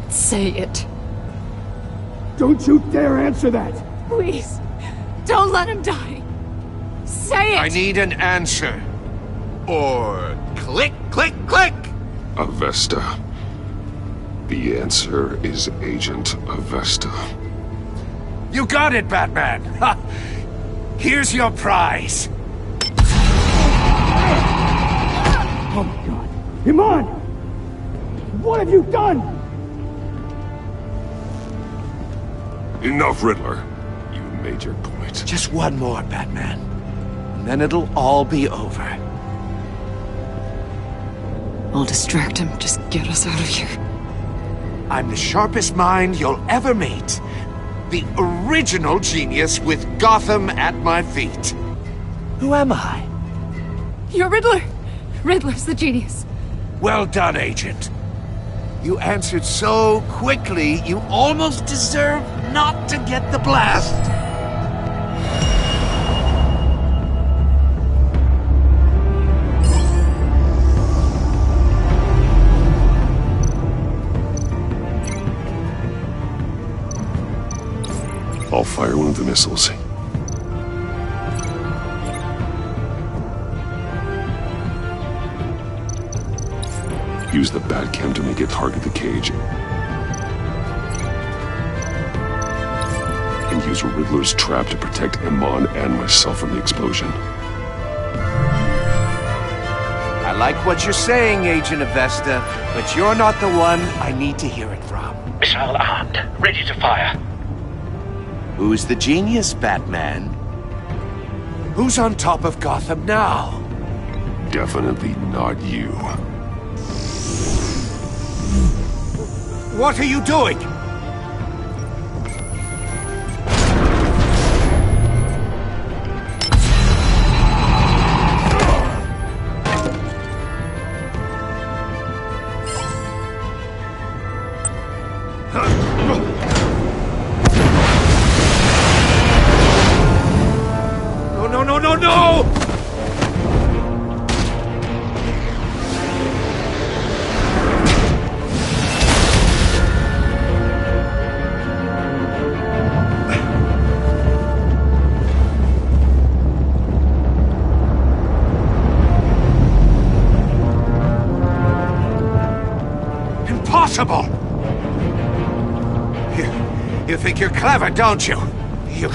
Say it. Don't you dare answer that! Please, don't let him die. Say it! I need an answer. Or click, click, click! Avesta. The answer is Agent Avesta. You got it, Batman! Ha! Here's your prize. Oh my god. Iman! What have you done? Enough, Riddler. You made your point. Just one more, Batman. And then it'll all be over. I'll distract him. Just get us out of here. I'm the sharpest mind you'll ever meet. The original genius with Gotham at my feet. Who am I? You're Riddler. Riddler's the genius. Well done, Agent. You answered so quickly, you almost deserve not to get the blast. I'll fire one of the missiles. Use the Batcam to make it target the cage. And use Riddler's trap to protect Iman and myself from the explosion. I like what you're saying, Agent Avesta, but you're not the one I need to hear it from. Missile armed, ready to fire. Who's the genius, Batman? Who's on top of Gotham now? Definitely not you. What are you doing? No! Impossible! You think you're clever, don't you? You...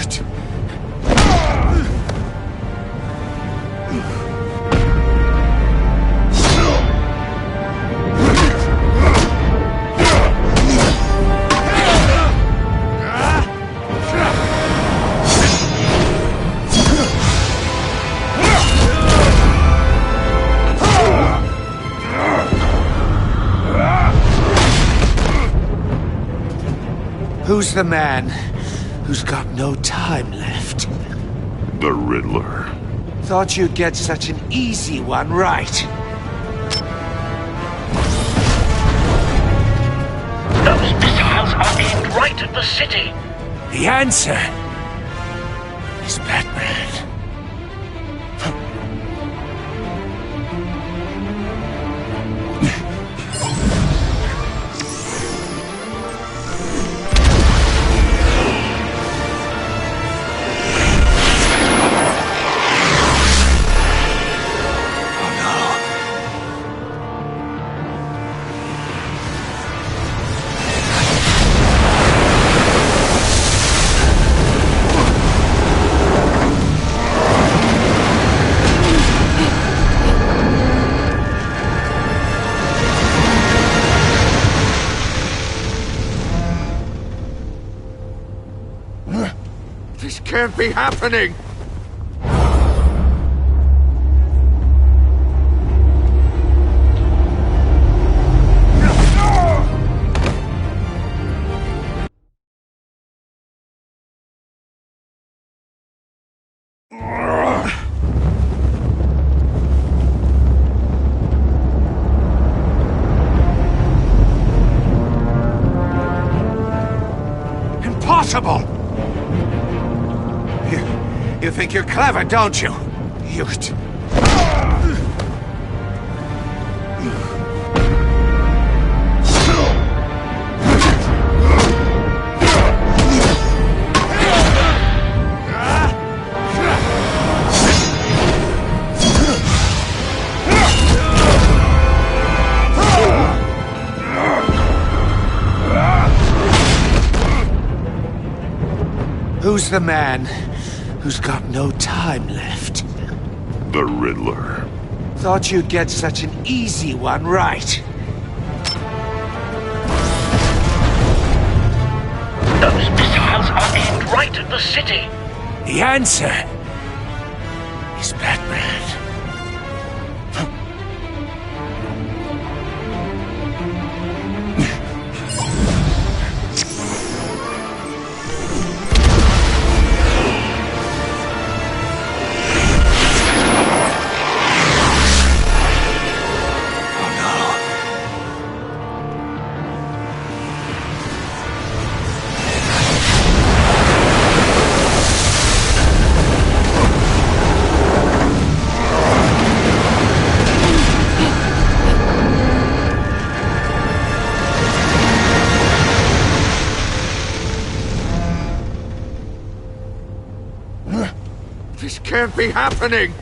Who's the man who's got no time left? The Riddler. Thought you'd get such an easy one right. Those missiles are aimed right at the city. The answer is Batman. This can't be happening! Impossible! You think you're clever, don't you? You... Who's the man who's got no time left? The Riddler. Thought you'd get such an easy one right. Those missiles are aimed right at the city. The answer is Batman. This can't be happening!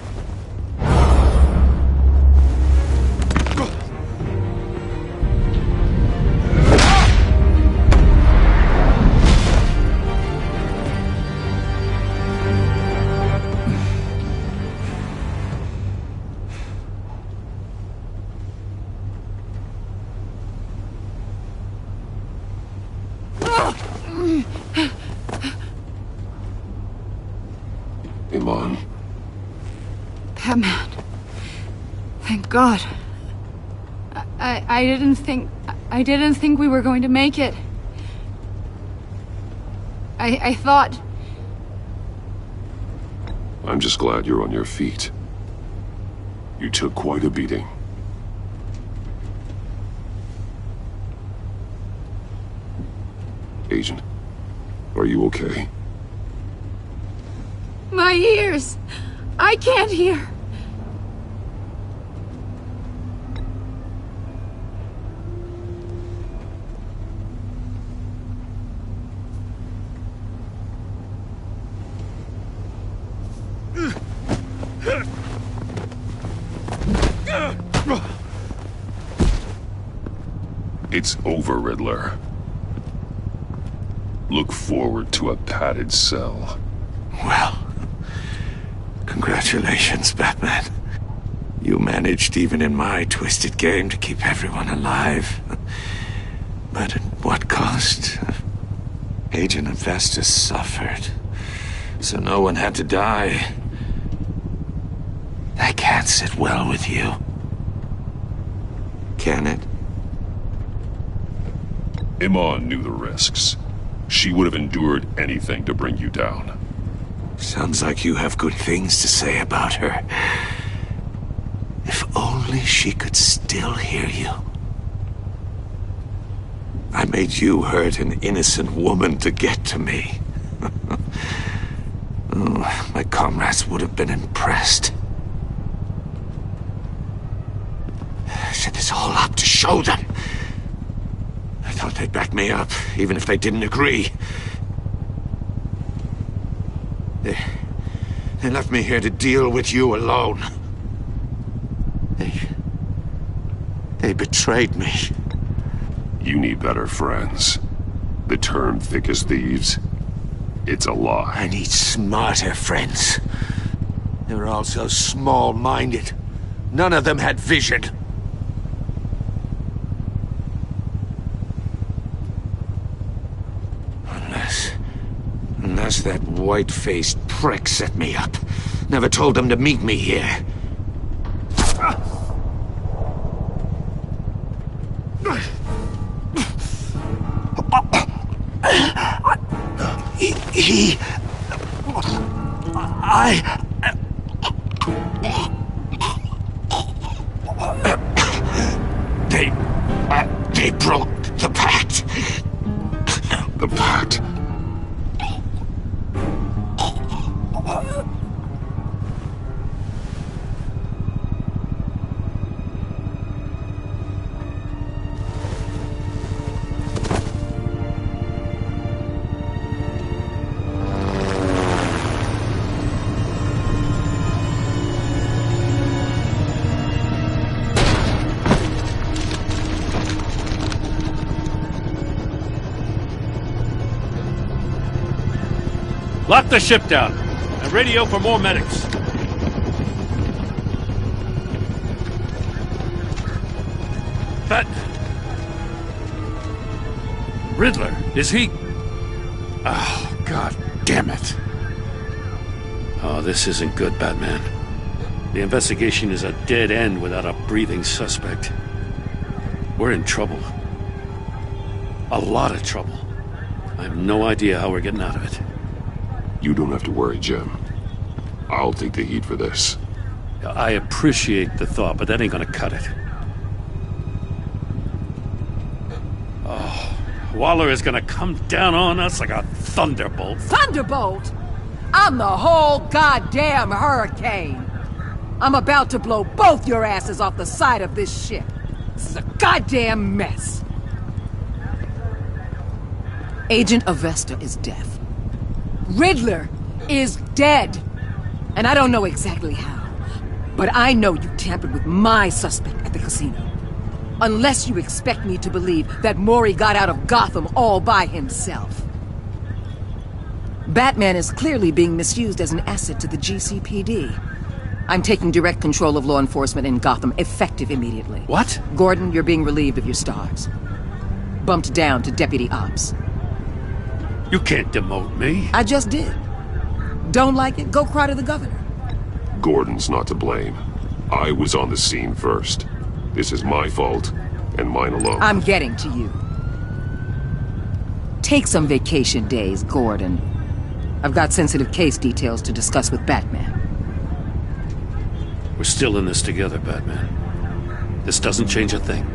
Iman. Batman. Thank God. I didn't think we were going to make it. I thought... I'm just glad you're on your feet. You took quite a beating. Agent, are you okay? My ears! I can't hear! It's over, Riddler. Look forward to a padded cell. Well, congratulations, Batman. You managed, even in my twisted game, to keep everyone alive. But at what cost? Agent Avesta suffered, so no one had to die. That can't sit well with you. Can it? Iman knew the risks. She would have endured anything to bring you down. Sounds like you have good things to say about her. If only she could still hear you. I made you hurt an innocent woman to get to me. Oh, my comrades would have been impressed. I set this all up to show them. I thought they'd back me up, even if they didn't agree. They left me here to deal with you alone. They betrayed me. You need better friends. The term thick as thieves, it's a lie. I need smarter friends. They were all so small-minded. None of them had vision. Unless that white-faced prick set me up. Never told them to meet me here. They broke the pact. The pact? Lock the ship down, and radio for more medics. Riddler, is he... Oh, God damn it. Oh, this isn't good, Batman. The investigation is a dead end without a breathing suspect. We're in trouble. A lot of trouble. I have no idea how we're getting out of it. You don't have to worry, Jim. I'll take the heat for this. I appreciate the thought, but that ain't gonna cut it. Oh, Waller is gonna come down on us like a thunderbolt. Thunderbolt? I'm the whole goddamn hurricane. I'm about to blow both your asses off the side of this ship. This is a goddamn mess. Agent Avesta is deaf. Riddler is dead. And I don't know exactly how, but I know you tampered with my suspect at the casino. Unless you expect me to believe that Mori got out of Gotham all by himself. Batman is clearly being misused as an asset to the GCPD. I'm taking direct control of law enforcement in Gotham, effective immediately. What? Gordon, you're being relieved of your stars. Bumped down to Deputy Ops. You can't demote me. I just did. Don't like it? Go cry to the governor. Gordon's not to blame. I was on the scene first. This is my fault, and mine alone. I'm getting to you. Take some vacation days, Gordon. I've got sensitive case details to discuss with Batman. We're still in this together, Batman. This doesn't change a thing.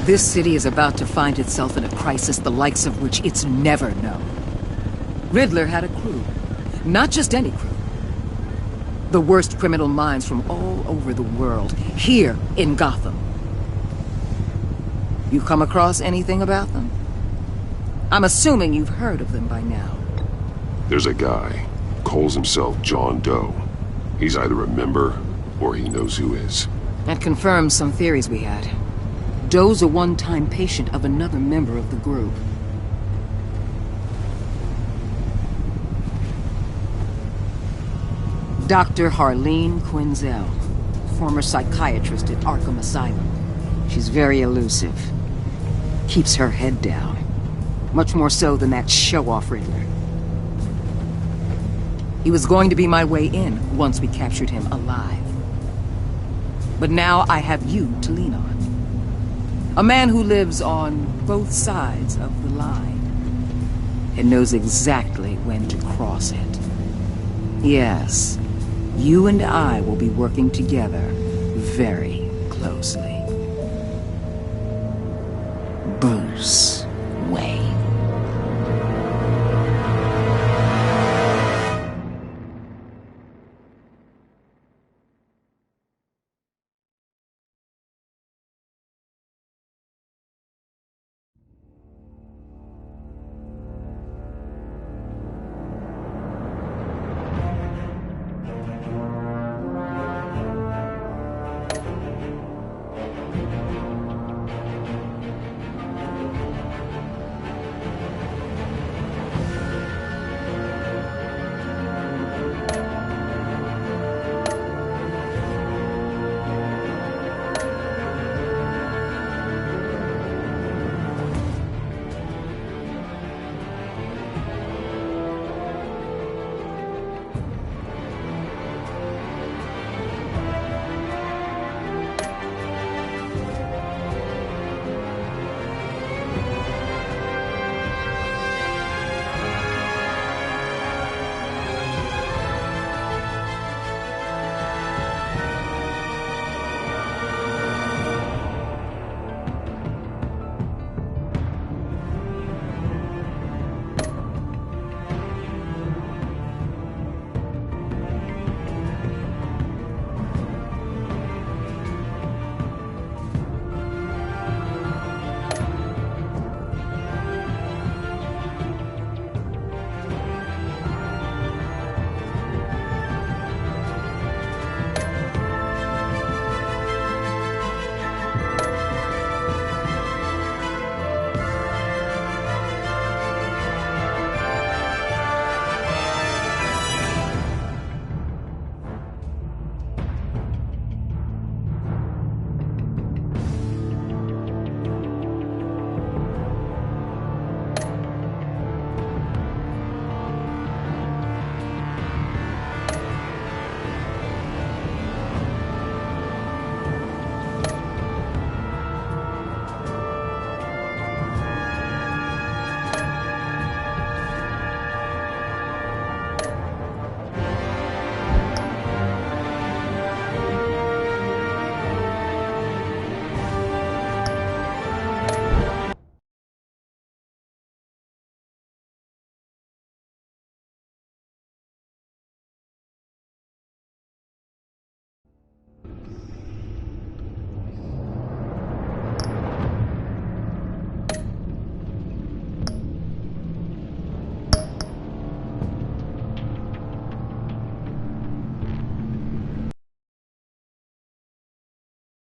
This city is about to find itself in a crisis the likes of which it's never known. Riddler had a crew. Not just any crew. The worst criminal minds from all over the world, here in Gotham. You come across anything about them? I'm assuming you've heard of them by now. There's a guy, calls himself John Doe. He's either a member, or he knows who is. That confirms some theories we had. Doe's a one-time patient of another member of the group. Dr. Harleen Quinzel, former psychiatrist at Arkham Asylum. She's very elusive. Keeps her head down. Much more so than that show-off Riddler. He was going to be my way in once we captured him alive. But now I have you to lean on. A man who lives on both sides of the line and knows exactly when to cross it. Yes, you and I will be working together very closely. Bruce.